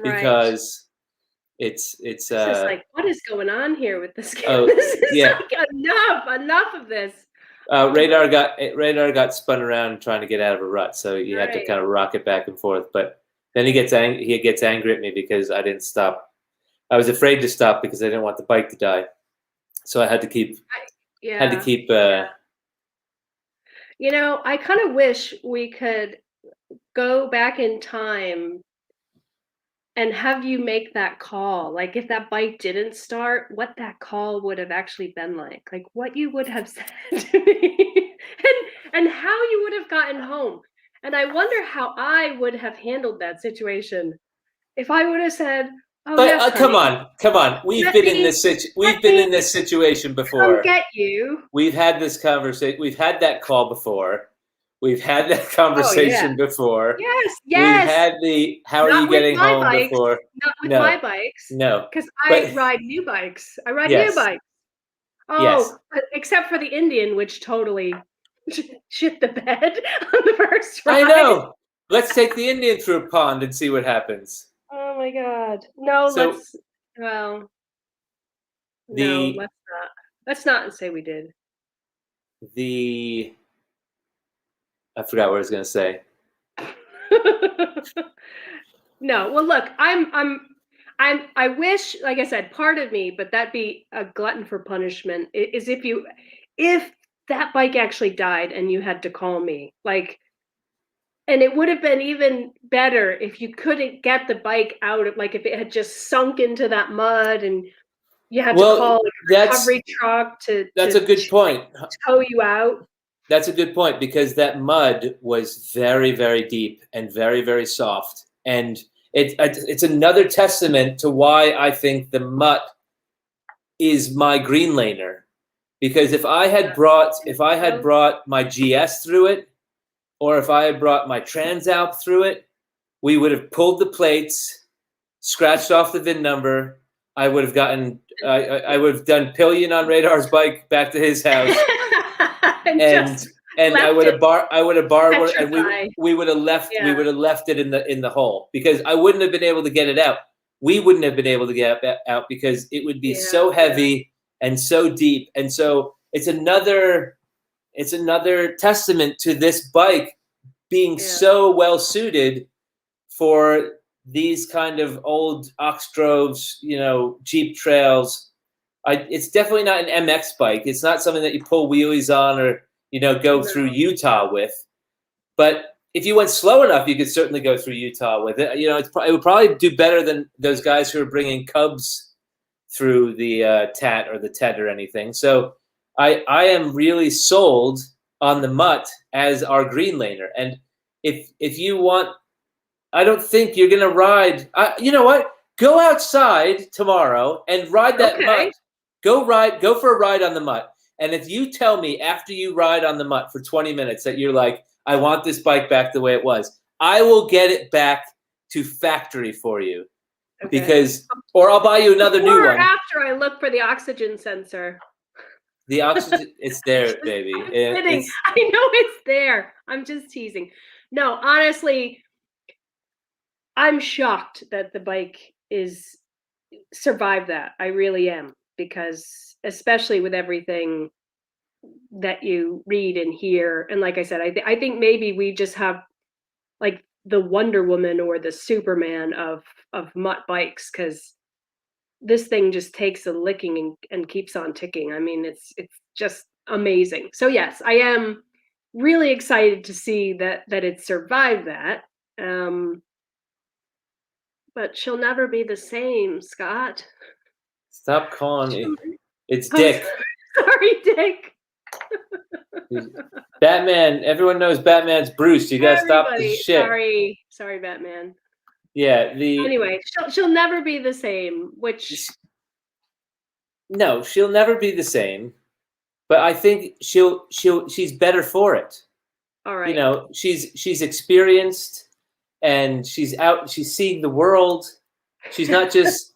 because it's just like, what is going on here with this game? This is like enough of this. Radar got spun around trying to get out of a rut, so you had to kind of rock it back and forth. But then he gets angry at me because I didn't stop. I was afraid to stop because I didn't want the bike to die, so I had to keep. You know, I kind of wish we could go back in time and have you make that call. Like, if that bike didn't start, what that call would have actually been like what you would have said to me, and how you would have gotten home. And I wonder how I would have handled that situation if I would have said, "Oh, but yes, come on, we've been in this situation before. Come get you. We've had this conversation. We've had that call before. We've had that conversation before. Yes. We've had the "How are you getting home?" before. Not with my bikes. No, because I ride new bikes. I ride new bikes. Oh, except for the Indian, which totally shit the bed on the first ride. I know. Let's take the Indian through a pond and see what happens. Oh my God! No, let's not. Let's not say we did. I forgot what I was going to say. No, well, look, I wish, like I said, part of me, but that'd be a glutton for punishment, is if that bike actually died and you had to call me, and it would have been even better if you couldn't get the bike out of, if it had just sunk into that mud and you had to call a recovery truck to. That's a good point. Tow you out. That's a good point, because that mud was very, very deep and very, very soft, and it's another testament to why I think the Mutt is my green laner. Because if I had brought my GS through it, or if I had brought my Transalp through it, we would have pulled the plates, scratched off the VIN number. I would have done pillion on Radar's bike back to his house. and I would have borrowed, and we would have left it in the hole, because I wouldn't have been able to get it out. We wouldn't have been able to get it out because it would be so heavy and so deep. And so it's another testament to this bike being so well suited for these kind of old ox droves, Jeep trails. It's definitely not an MX bike. It's not something that you pull wheelies on or, go through Utah with. But if you went slow enough, you could certainly go through Utah with it. It would probably do better than those guys who are bringing cubs through the Tat or the Tet or anything. So I am really sold on the Mutt as our green laner. And if you want, I don't think you're going to ride. You know what? Go outside tomorrow and ride that Mutt. Go for a ride on the Mutt. And if you tell me after you ride on the Mutt for 20 minutes that you're like, I want this bike back the way it was, I will get it back to factory for you. Okay. Because, or I'll buy you another new one. After I look for the oxygen sensor. The oxygen, it's there, baby. I know it's there. I'm just teasing. No, honestly, I'm shocked that the bike is survived that. I really am, because especially with everything that you read and hear, and like I said, I think maybe we just have like the Wonder Woman or the Superman of Mutt bikes, because this thing just takes a licking and keeps on ticking. I mean, it's just amazing. So yes, I am really excited to see that it survived that. But she'll never be the same, Scott. Stop calling me. It's Dick. Sorry, Dick. Batman. Everyone knows Batman's Bruce. You gotta stop this shit. Sorry, Batman. Yeah. Anyway, she'll never be the same. No, she'll never be the same. But I think she's better for it. All right. She's experienced, and she's out. She's seeing the world. She's not just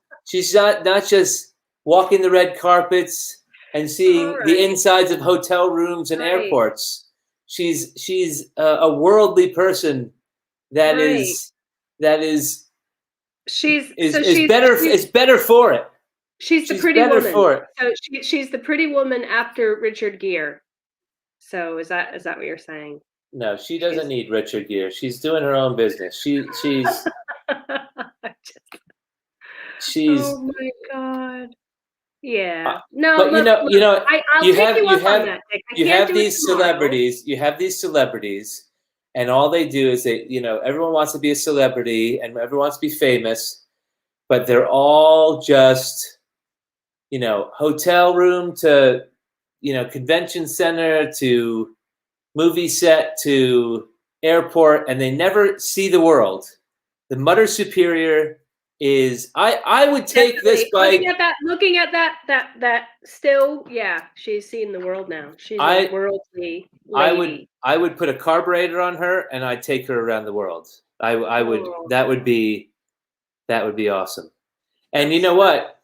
not just walking the red carpets and seeing the insides of hotel rooms and airports. She's a worldly person that is better for it. She's the pretty woman. For it. So she's the pretty woman after Richard Gere. So is that what you're saying? No, she doesn't need Richard Gere. She's doing her own business. She's Oh my God. Yeah. No, but look, you have these celebrities. You have these celebrities, and all they do is everyone wants to be a celebrity and everyone wants to be famous, but they're all just, hotel room to, convention center to movie set to airport, and they never see the world. The Mutter Superior is I would take this bike. Looking at that still, yeah, she's seen the world now. She's a worldly lady. I would put a carburetor on her and I'd take her around the world. I would that would be awesome. And you know what?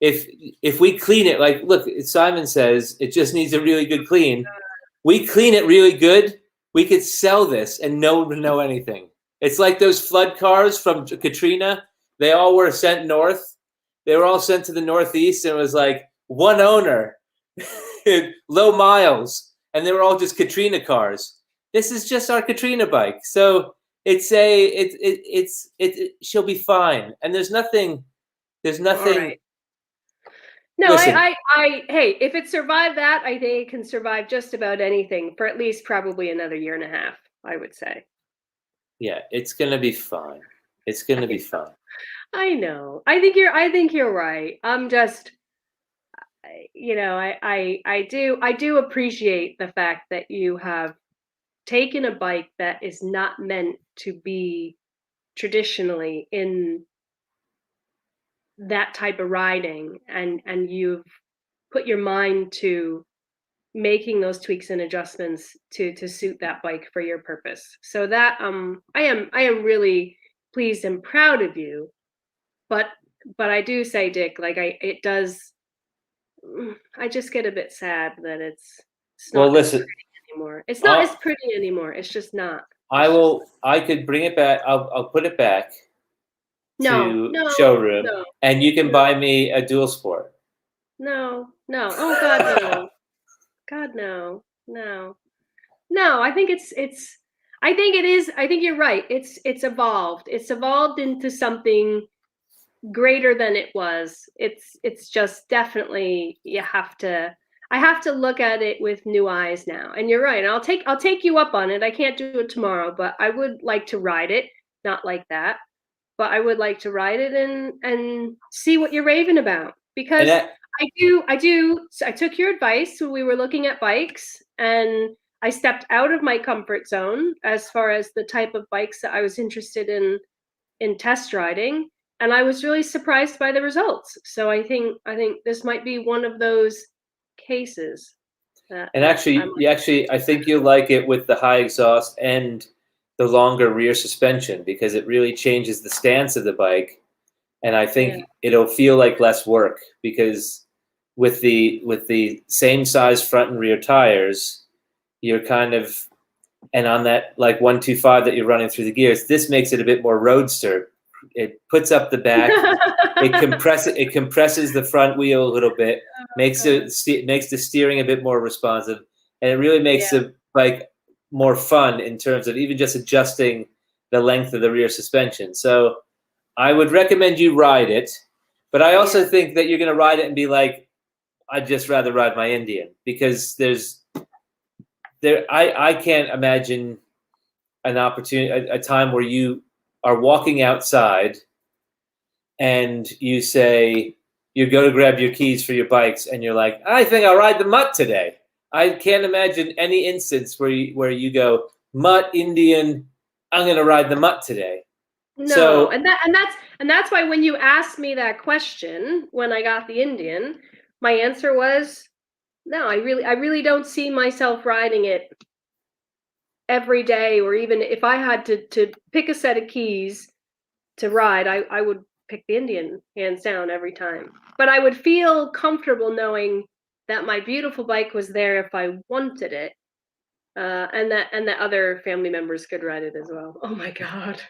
If we clean it, like look, Simon says it just needs a really good clean. We clean it really good, we could sell this and no one would know anything. It's like those flood cars from Katrina. They all were sent north. They were all sent to the Northeast, and it was like one owner, low miles, and they were all just Katrina cars. This is just our Katrina bike, so she'll be fine. And there's nothing. Right. No, listen, hey, if it survived that, I think it can survive just about anything for at least probably another year and a half, I would say. Yeah, it's gonna be fine. It's gonna be fun. I know. I think you're right. I'm just, I do appreciate the fact that you have taken a bike that is not meant to be traditionally in that type of riding, and you've put your mind to making those tweaks and adjustments to suit that bike for your purpose. So that I am really pleased and proud of you. But I do say, Dick, like I just get a bit sad that it's not pretty anymore. It's not as pretty anymore. It's just not. I could bring it back. I'll put it back to showroom, and you can buy me a dual sport. No. Oh God, no. God, no. I think I think it is. I think you're right. It's evolved. It's evolved into something greater than it was. It's just definitely, you have to I have to look at it with new eyes now. And you're right. And I'll take you up on it. I can't do it tomorrow, but I would like to ride it. Not like that, but I would like to ride it and see what you're raving about. And Because that, I took your advice when we were looking at bikes, and I stepped out of my comfort zone as far as the type of bikes that I was interested in test riding, and I was really surprised by the results. So I think this might be one of those cases that and I'm actually, I think you'll like it with the high exhaust and the longer rear suspension because it really changes the stance of the bike, and I yeah. think it'll feel like less work because with the same size front and rear tires, you're kind of and on that like 125 that you're running through the gears, this makes it a bit more roadster. It puts up the back, it compresses the front wheel a little bit, makes makes the steering a bit more responsive, and it really makes Yeah. the bike more fun in terms of even just adjusting the length of the rear suspension. So I would recommend you ride it, but I also Yeah. think that you're going to ride it and be like, I'd just rather ride my Indian because I can't imagine an opportunity, a time where you are walking outside and you go to grab your keys for your bikes and you're like, I think I'll ride the Mutt today. I can't imagine any instance where you go, Mutt, Indian, I'm going to ride the Mutt today. No, So and that's why when you asked me that question when I got the Indian, my answer was no. I really don't see myself riding it every day, or even if I had to pick a set of keys to ride, I would pick the Indian hands down every time. But I would feel comfortable knowing that my beautiful bike was there if I wanted it, and that other family members could ride it as well. Oh my God,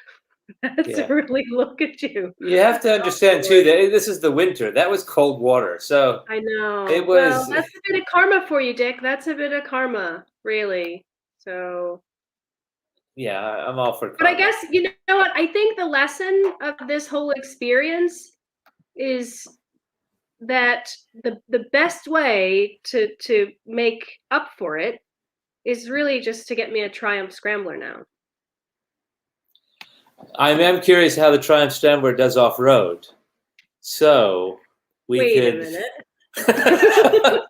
that's yeah, really look at you. you have to Oh understand too Lord. that this is the winter. That was cold water. So I it know. Well, was, that's a bit of karma for you, Dick. That's a bit of karma, really. So, yeah, I'm all for but I karma. guess you know what? I think the lesson of this whole experience is that the best way to make up for it is really just to get me a Triumph Scrambler now. I am curious how the Triumph Scrambler does off road. So we Wait a could minute.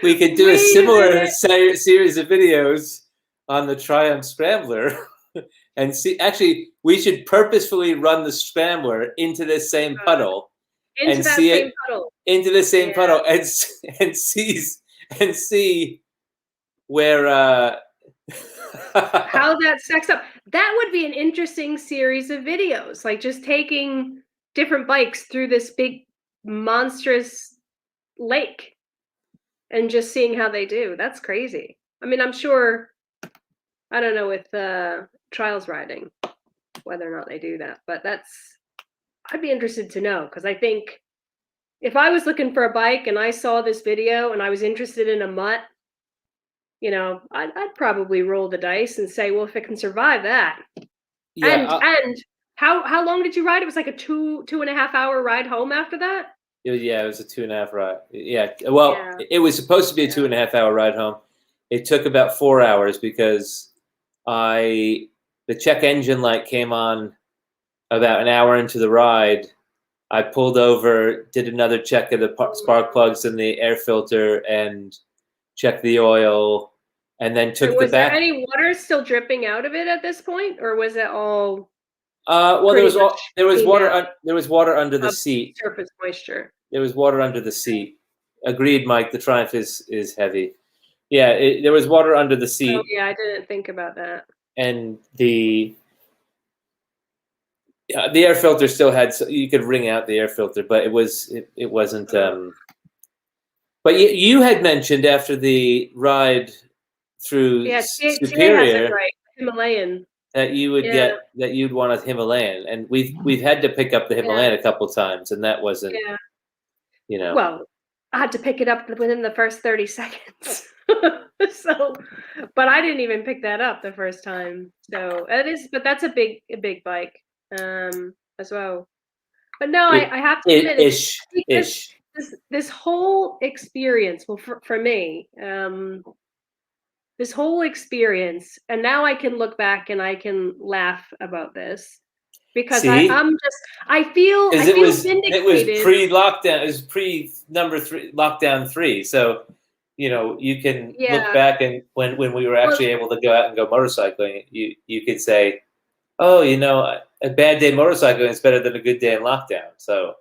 we could do a Wait a similar minute. series of videos on the Triumph Scrambler and see. Actually, we should purposefully run the Scrambler into this same puddle Into and that see same it puddle. into the same Yeah. puddle and see where How that stacks up. That would be an interesting series of videos, like just taking different bikes through this big monstrous lake and just seeing how they do. That's crazy. I mean, I'm sure I don't know with trials riding whether or not they do that, but I'd be interested to know because I think if I was looking for a bike and I saw this video and I was interested in a Mutt, you know, I'd probably roll the dice and say, well, if it can survive that, yeah. and how long did you ride? It was like a 2.5 hour ride home after that. Yeah, it was a 2.5 ride. Yeah, well, Yeah. it was supposed to be a 2.5 hour ride home. It took about 4 hours because the check engine light came on about an hour into the ride. I pulled over, did another check of the spark plugs and the air filter, and checked the oil, and then So took the was there back. any water still dripping out of it at this point, or was it all Well, pretty much there was cleaned water out there was water under the of seat. surface moisture? There was water under the seat. Agreed, Mike. The Triumph is heavy. Yeah, there was water under the Oh seat, yeah, I didn't think about that. and the air filter still had. You could wring out the air filter, but it wasn't. But you had mentioned after the ride through Yeah, TA has it Superior right. Himalayan. that you would Yeah, that you'd want a Himalayan, and we've had to pick up the yeah, Himalayan a couple times, and that wasn't, yeah. you know. Well, I had to pick it up within the first 30 seconds. So, but I didn't even pick that up the first time. So but that's a big bike, as well. But no, It, I have to admit, ish this ish. this whole experience, well, for me, this whole experience, and now I can look back and I can laugh about this because See, I feel because it was vindicated. pre-lockdown. It was pre number 3 lockdown 3. So you can look Yeah. back, and when we were Well, actually able to go out and go motorcycling, you could say, oh, a bad day motorcycling is better than a good day in lockdown. So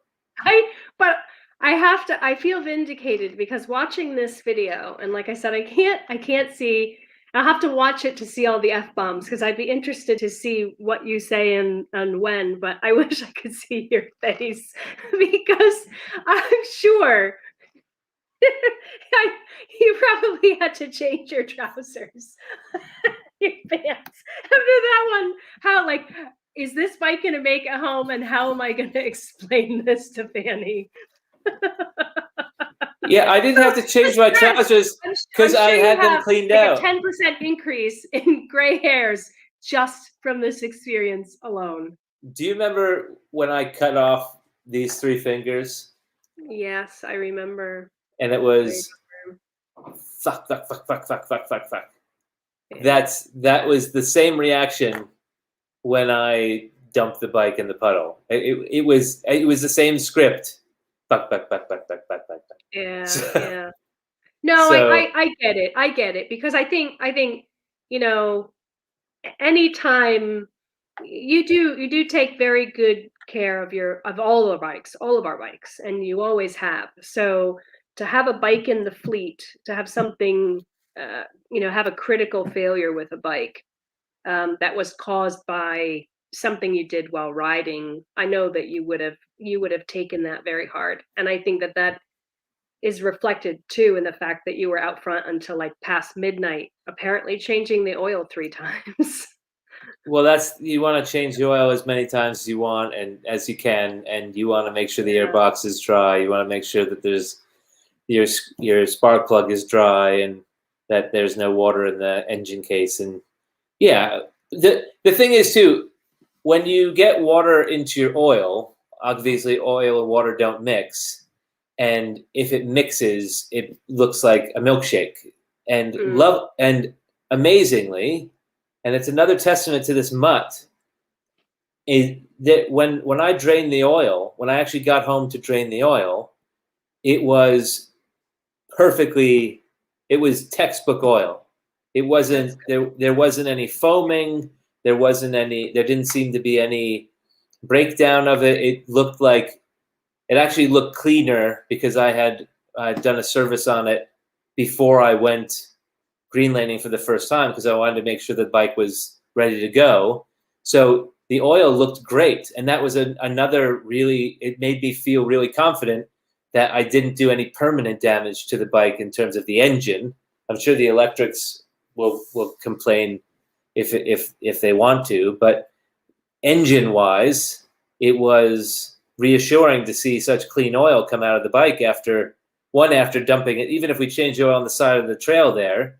but I feel vindicated because watching this video, and like I said, I can't see. I'll have to watch it to see all the F-bombs because I'd be interested to see what you say and when, but I wish I could see your face because I'm sure you probably had to change your trousers, your pants after that one. How, like, is this bike going to make it home, and how am I going to explain this to Fannie? yeah, I didn't have to change my trousers because I had them cleaned like out. a 10% increase in gray hairs just from this experience alone. Do you remember when I cut off these 3 fingers? Yes, I remember. And it was fuck. Yeah. That was the same reaction when I dumped the bike in the puddle. It was the same script. Fuck. Yeah, So, yeah. No, so I get it. I get it because I think you know anytime you do take very good care of all of our bikes, and you always have. So to have a bike in the fleet, to have something, have a critical failure with a bike that was caused by something you did while riding, I know that you would have taken that very hard, and I think that is reflected too in the fact that you were out front until like past midnight, apparently changing the oil 3 times. well, you want to change the oil as many times as you want and as you can, and you want to make sure the Yeah. airbox is dry. You want to make sure that there's your spark plug is dry and that there's no water in the engine case. And yeah, the thing is too, when you get water into your oil, obviously oil and water don't mix, and if it mixes, it looks like a milkshake. And amazingly, and it's another testament to this Mutt, is that when I drained the oil, when I actually got home to drain the oil, it was perfectly, it was textbook oil. It wasn't there wasn't any foaming, there didn't seem to be any breakdown of it. It actually looked cleaner because I'd done a service on it before I went greenlanding for the first time, because I wanted to make sure the bike was ready to go. So the oil looked great, and that was another really, it made me feel really confident that I didn't do any permanent damage to the bike in terms of the engine. I'm sure the electrics will complain if they want to, but engine wise, it was reassuring to see such clean oil come out of the bike after dumping it. Even if we changed oil on the side of the trail there,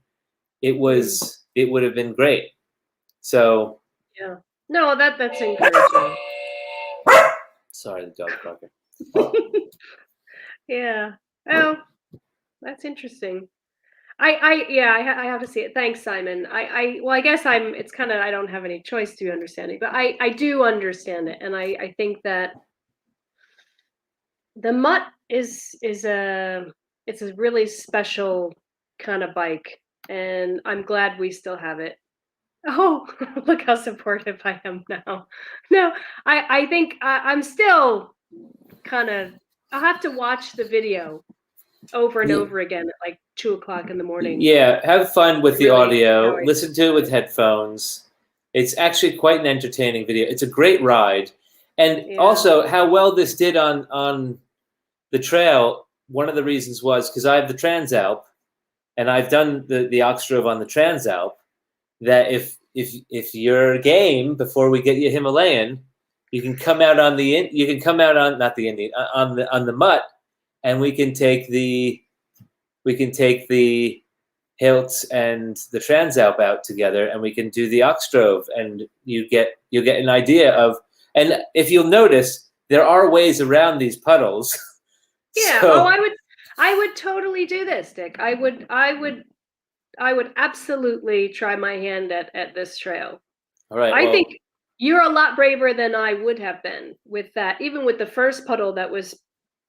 it would have been great. So Yeah. No, that's encouraging. sorry, the dog barking. Yeah. Oh, that's interesting. I have to see it. Thanks, Simon. Well, I guess it's kind of, I don't have any choice to understand it, but I do understand it. And I think that the Mutt it's a really special kind of bike, and I'm glad we still have it. Oh, look how supportive I am now. No, I think I'm still kind of, I'll have to watch the video over and over again at like 2 o'clock in the morning. Yeah, have fun with the Really, audio. Listen to it with headphones. It's actually quite an entertaining video. It's a great ride. And also how well this did on the trail, one of the reasons was because I have the Transalp, and I've done the Oxtrove on the Transalp, that if you're game, before we get you Himalayan, you can come out on not the Indian, on the Mutt, and we can take the Hilts and the Transalp out together, and we can do the Oxtrove, and you'll get an idea of. And if you'll notice, there are ways around these puddles Yeah. So, Oh, I would totally do this, Dick. I would absolutely try my hand at this trail. all right. I Well, think you're a lot braver than I would have been with that. Even with the first puddle that was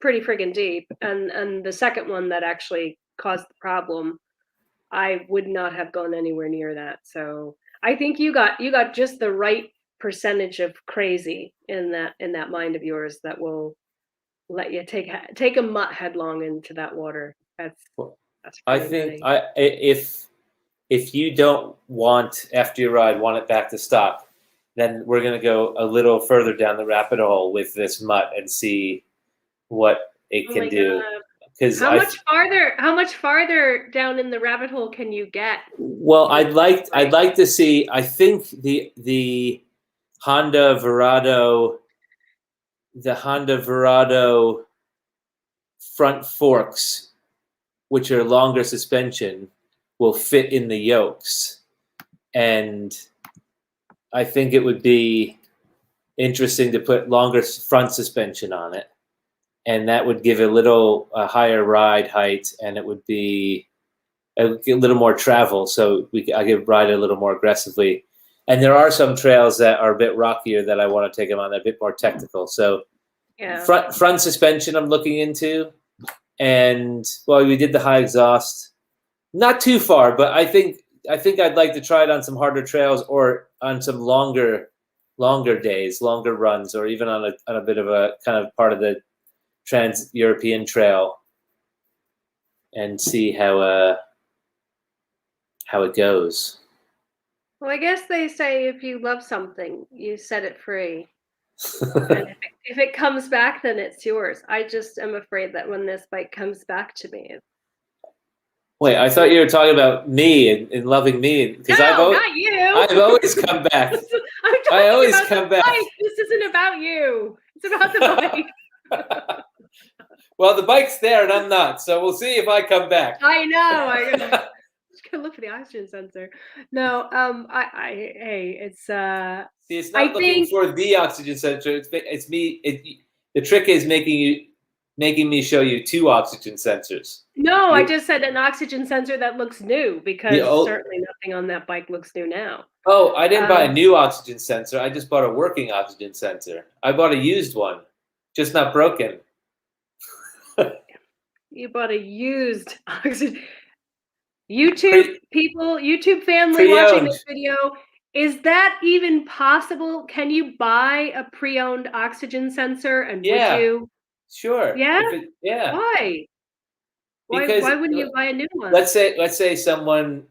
pretty friggin' deep, and the second one that actually caused the problem, I would not have gone anywhere near that. So I think you got just the right percentage of crazy in that mind of yours that will let you take a mutt headlong into that water. That's I pretty think nutty. if you don't want after your ride want it back to stop, then we're gonna go a little further down the rabbit hole with this mutt and see what it Oh can my do. god. Because How much farther down in the rabbit hole can you get well, with I'd like to see. I think the Honda Verado, the Honda Verado front forks, which are longer suspension, will fit in the yokes, and I think it would be interesting to put longer front suspension on it, and that would give a higher ride height, and it would be a little more travel, so I could ride it a little more aggressively. And there are some trails that are a bit rockier that I want to take them on. They're a bit more technical. So yeah. front suspension I'm looking into, and well, we did the high exhaust, not too far, but I think I'd like to try it on some harder trails or on some longer days, longer runs, or even on a bit of a kind of part of the Trans-European Trail, and see how it goes. Well, I guess they say if you love something, you set it free. And if it comes back, then it's yours. I just am afraid that when this bike comes back to me, Wait, I thought you were talking about me and loving me, because no, not you. I've always come back. I'm I talking always about come the back. bike. This isn't about you. It's about the bike. Well, the bike's there and I'm not, so we'll see if I come back. I know. I just gotta look for the oxygen sensor. No, hey, it's See, it's I not looking think for the oxygen sensor. It's me. The trick is making me show you two oxygen sensors. no, I You, just said an oxygen sensor that looks new the because old, certainly nothing on that bike looks new now. oh, I didn't buy a Um, new oxygen sensor. I just bought a working oxygen sensor. I bought a used one, just not broken. you bought a used oxygen. YouTube Pre people, YouTube family watching pre-owned. this video, is that even possible? Can you buy a pre-owned oxygen sensor? And would Yeah, you? sure. Yeah? Yeah, Why? because Why wouldn't you buy a new one? let's say someone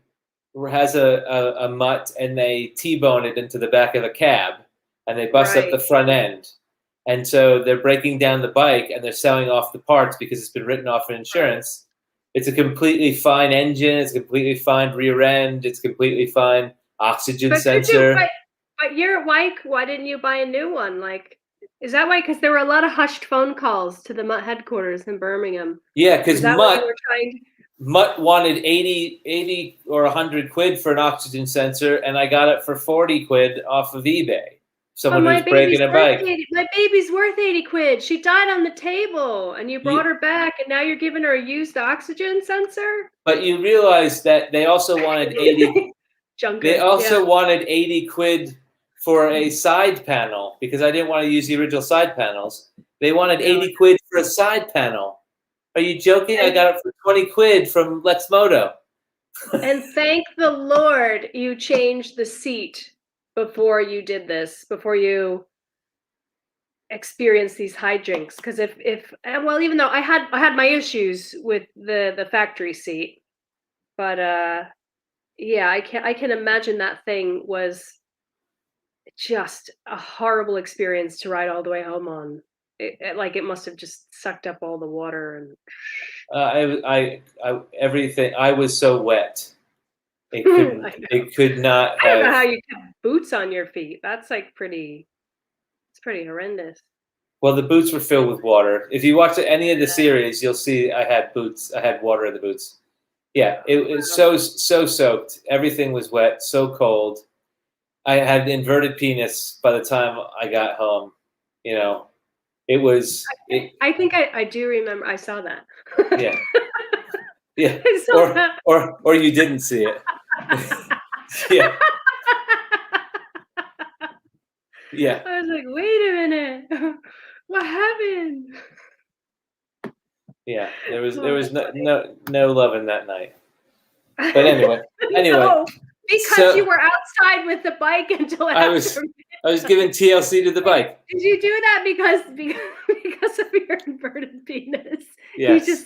has a mutt and they T-bone it into the back of a cab and they bust up Right. the front end. And so they're breaking down the bike and they're selling off the parts because it's been written off in insurance. It's a completely fine engine. It's a completely fine rear end. It's completely fine oxygen But could you? sensor. But you're like, why didn't you buy a new one? Like, is that why? Because there were a lot of hushed phone calls to the Mutt headquarters in Birmingham. Yeah, because Is that what you were trying? Mutt wanted 80 or 100 quid for an oxygen sensor, and I got it for 40 quid off of eBay. But Someone who's breaking a bike. My baby's worth 80 quid. She died on the table, and you brought You, her back, and now you're giving her a used oxygen sensor? but you realize that they also wanted 80. They Junker, yeah. also wanted 80 quid for a side panel because I didn't want to use the original side panels. They wanted No. 80 quid for a side panel. Are you joking? I got it for 20 quid from Lex Moto. And thank the Lord you changed the seat before you did this, before you experienced these hijinks. Because if well, even though I had my issues with the factory seat, but yeah, I can imagine that thing was just a horrible experience to ride all the way home on. Like it must have just sucked up all the water and Everything. I was so wet. It couldn't. I know. It could not I don't know have. how you kept boots on your feet. That's like it's pretty horrendous. Well, the boots were filled with water. If you watch any of the series, you'll see I had boots. I had water in the boots. Yeah, it was so soaked. Everything was wet, so cold. I had inverted penis by the time I got home. You know, It was I think I do remember. I saw that. yeah. Yeah. I saw that. Or you didn't see it. Yeah. Yeah. I was like, wait a minute. What happened? Yeah. There was Oh, that's no love in that night. But anyway. No, because you So were outside with the bike until I after. was giving TLC to the bike. Did you do that because of your inverted penis? Yes. You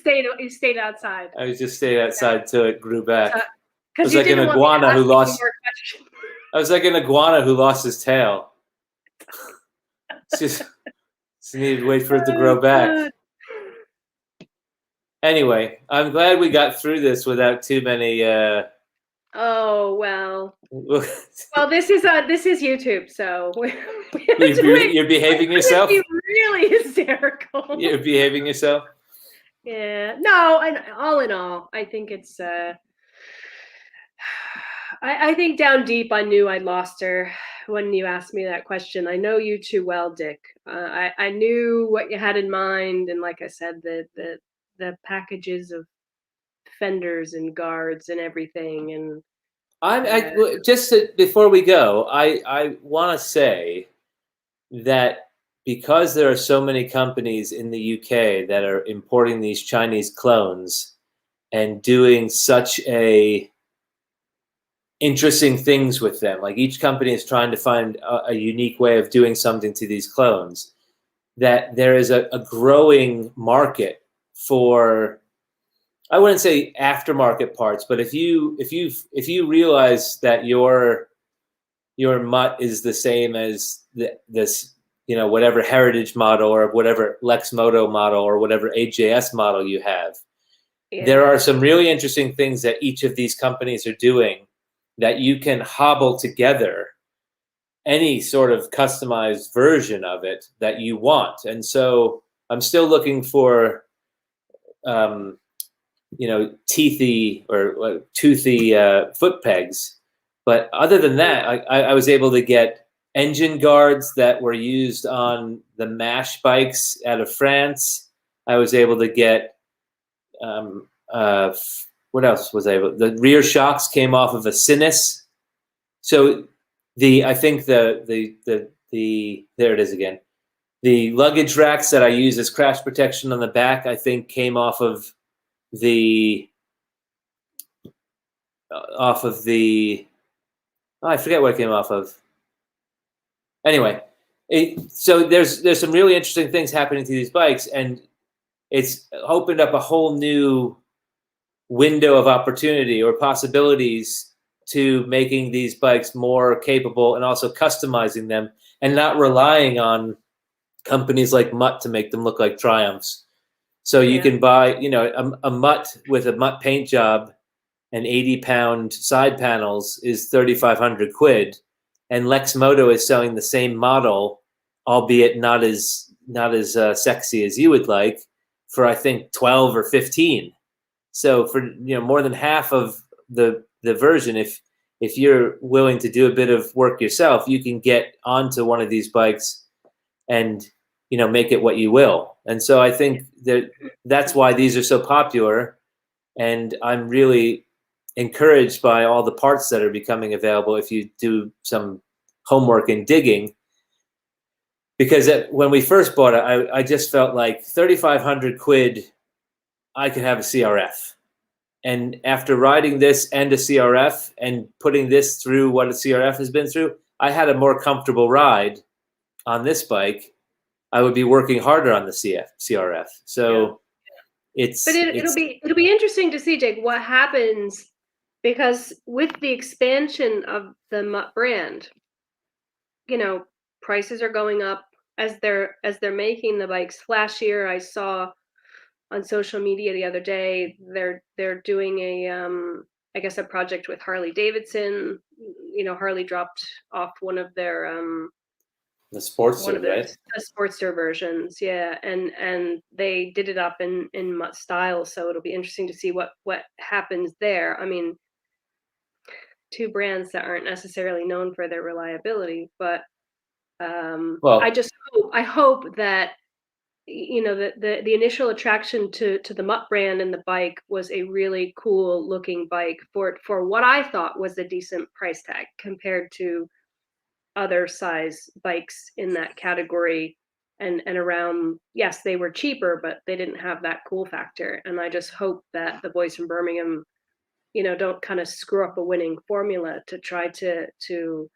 stayed outside. I was just staying outside till it grew back. I Because was you like an didn't want me to iguana ask who you lost. more questions. I was like an iguana who lost his tail. Just needed to wait for it to grow back. God. Anyway, I'm glad we got through this without too many. Oh well. Well, this is YouTube, so You're behaving yourself. Be really hysterical. You're behaving yourself. Yeah. No. And all in all, I think it's. I think down deep, I knew I'd lost her when you asked me that question. I know you too well, Dick. I knew what you had in mind, and like I said, the packages of fenders and guards and everything, and Before we go, I want to say that because there are so many companies in the UK that are importing these Chinese clones and doing such interesting things with them, like each company is trying to find a unique way of doing something to these clones, that there is a growing market for, I wouldn't say aftermarket parts, but if you realize that your Mutt is the same as this, whatever heritage model or whatever Lexmoto model or whatever AJS model you have, there are some really interesting things that each of these companies are doing that you can hobble together any sort of customized version of it that you want. And so I'm still looking for, teethy or toothy foot pegs. But other than that, I was able to get engine guards that were used on the MASH bikes out of France. I was able to get, what else was I able? The rear shocks came off of a Sinus. So I think there it is again. The luggage racks that I use as crash protection on the back, I think came off of the I forget what it came off of. Anyway, so there's some really interesting things happening to these bikes, and it's opened up a whole new window of opportunity or possibilities to making these bikes more capable and also customizing them and not relying on companies like Mutt to make them look like Triumphs. So you can buy, a Mutt with a Mutt paint job and 80-pound side panels is 3,500 quid, and Lexmoto is selling the same model, albeit not as sexy as you would like, for I think 12 or 15. So for more than half of the version, if you're willing to do a bit of work yourself, you can get onto one of these bikes and make it what you will. And so I think that's why these are so popular, and I'm really encouraged by all the parts that are becoming available if you do some homework and digging. Because when we first bought it, I just felt like 3,500 quid, I could have a CRF. And after riding this and a CRF and putting this through what a CRF has been through, I had a more comfortable ride on this bike. I would be working harder on the CRF. So it'll be interesting to see, Jake, what happens, because with the expansion of the Mutt brand, prices are going up as they're making the bikes flashier. I saw on social media the other day they're doing I guess a project with Harley Davidson. Harley dropped off one of their the Sportster, right? The Sportster versions, yeah, and they did it up in Mutt style. So it'll be interesting to see what happens there. I mean, two brands that aren't necessarily known for their reliability, but I hope that the initial attraction to the Mutt brand and the bike was a really cool looking bike for what I thought was a decent price tag compared to other size bikes in that category. And around, yes, they were cheaper, but they didn't have that cool factor. And I just hope that the boys from Birmingham, don't kind of screw up a winning formula to try to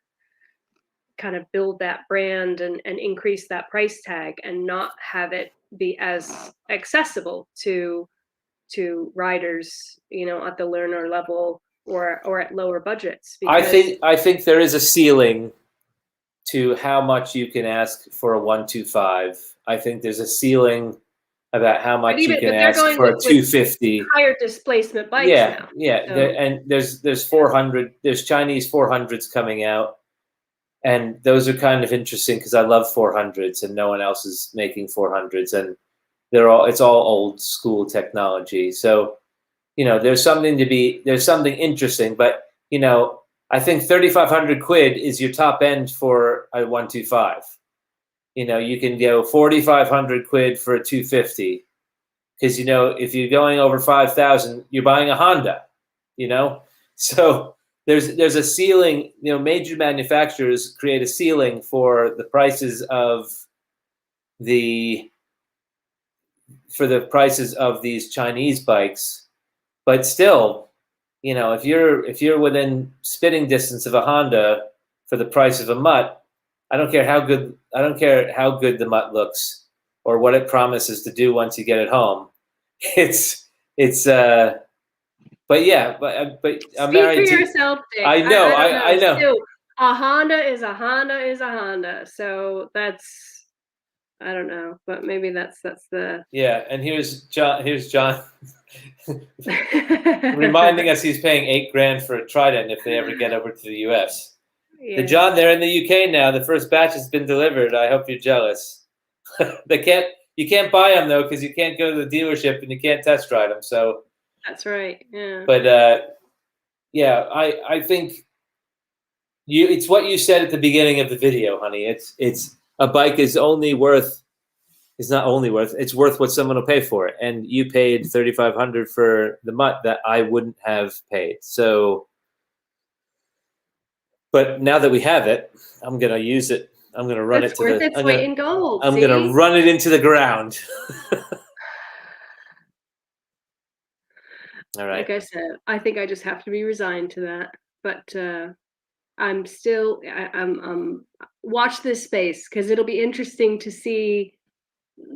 kind of build that brand and increase that price tag and not have it be as accessible to riders, at the learner level or at lower budgets. Because I think there is a ceiling to how much you can ask for a 125. I think there's a ceiling about how much you can ask for a 250. Higher displacement bikes now. Yeah. So. And there's 400. There's Chinese 400s coming out, and those are kind of interesting because I love 400s, and no one else is making 400s, and it's all old school technology. So, there's something interesting, but I think 3,500 quid is your top end for a 125. You can go 4,500 quid for a 250, because if you're going over 5,000, you're buying a Honda. So there's a ceiling. Major manufacturers create a ceiling for the prices of these Chinese bikes, but still. If you're within spitting distance of a Honda for the price of a Mutt, I don't care how good the Mutt looks or what it promises to do once you get it home. But I'm married to yourself, Dick. I know. I know. Still, a Honda is a Honda is a Honda. So that's, I don't know, but maybe that's the. Yeah, and here's John reminding us he's paying $8,000 for a Trident if they ever get over to the US. Yeah. John, they're in the UK now. The first batch has been delivered. I hope you're jealous. You can't buy them though, because you can't go to the dealership and you can't test ride them. So that's right. Yeah. But I think it's what you said at the beginning of the video, honey. It's a bike is only worth. It's not only worth. It's worth what someone will pay for it, and you paid 3,500 for the Mutt that I wouldn't have paid. So, but now that we have it, I'm gonna use it. I'm gonna run it's worth its weight in gold. I'm gonna run it into the ground. All right. Like I said, I think I just have to be resigned to that. But I'm watch this space, because it'll be interesting to see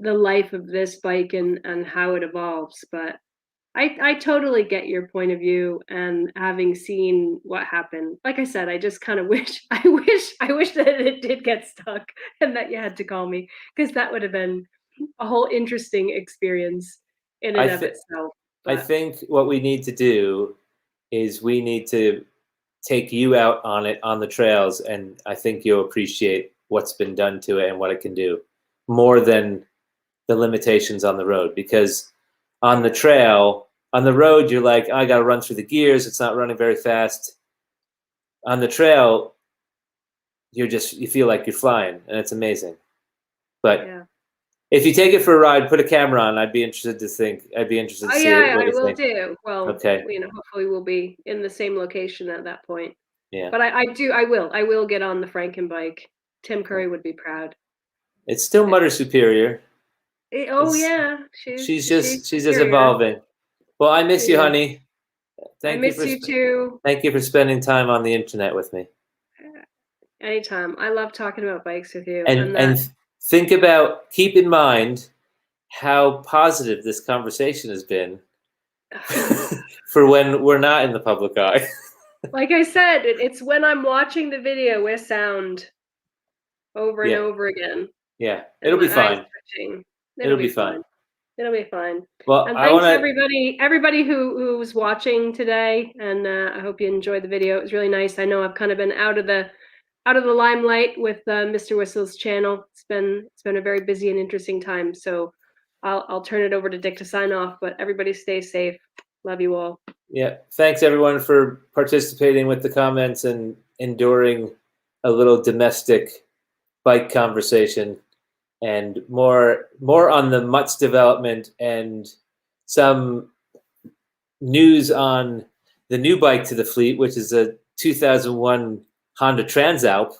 the life of this bike and how it evolves. But I totally get your point of view, and having seen what happened, like I said, I just kind of wish that it did get stuck and that you had to call me, because that would have been a whole interesting experience in and of itself. But I think what we need to do is we need to take you out on it on the trails, and I think you'll appreciate what's been done to it and what it can do more than the limitations on the road. Because on the road, you're like, I got to run through the gears. It's not running very fast. On the trail, you feel like you're flying, and it's amazing. But yeah. If you take it for a ride, put a camera on. I'd be interested to see it. I will do. Well, okay. Hopefully we'll be in the same location at that point. Yeah. But I will get on the Franken bike. Tim Curry would be proud. It's still Mutter superior. Yeah. She's just evolving. Well, I miss you, honey. I miss you too. Thank you for spending time on the internet with me. Anytime. I love talking about bikes with you. And keep in mind how positive this conversation has been for when we're not in the public eye. Like I said, it's when I'm watching the video with sound over and over again. Yeah, it'll be fine. It'll be fine. It'll be fine. Well, and thanks everybody who was watching today, and I hope you enjoyed the video. It was really nice. I know I've kind of been out of the limelight with Mr. Whistle's channel. It's been a very busy and interesting time. So I'll turn it over to Dick to sign off. But everybody stay safe. Love you all. Yeah, thanks everyone for participating with the comments and enduring a little domestic bike conversation. and more on the Mutt's development and some news on the new bike to the fleet, which is a 2001 Honda Transalp,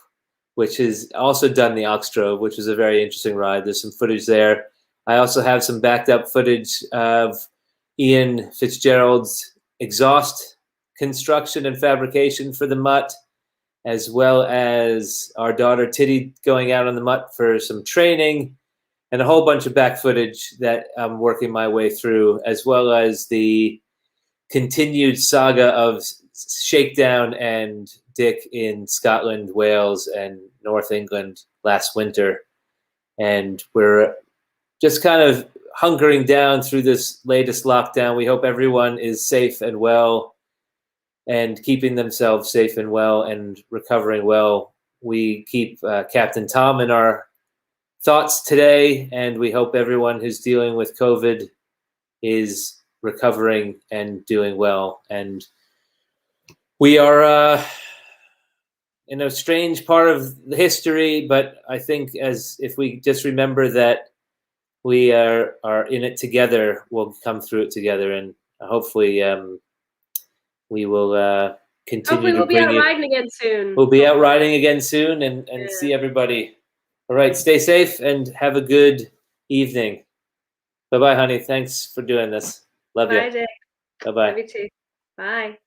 which has also done the Oxtrove, which was a very interesting ride. There's some footage there. I also have some backed up footage of Ian Fitzgerald's exhaust construction and fabrication for the Mutt, as well as our daughter Titty going out on the Mutt for some training, and a whole bunch of back footage that I'm working my way through, as well as the continued saga of Shakedown and Dick in Scotland, Wales, and North England last winter. And we're just kind of hunkering down through this latest lockdown. We hope everyone is safe and well and keeping themselves safe and well and recovering well. We keep Captain Tom in our thoughts today, and we hope everyone who's dealing with COVID is recovering and doing well. And we are in a strange part of the history, but I think as if we just remember that we are in it together, we'll come through it together, and hopefully we will continue Hopefully to we'll be bring out you. riding again soon. We'll be out riding again soon and see everybody. All right, stay safe and have a good evening. Bye-bye, honey. Thanks for doing this. Love you. Bye, Dick. Bye-bye. Love you too. Bye.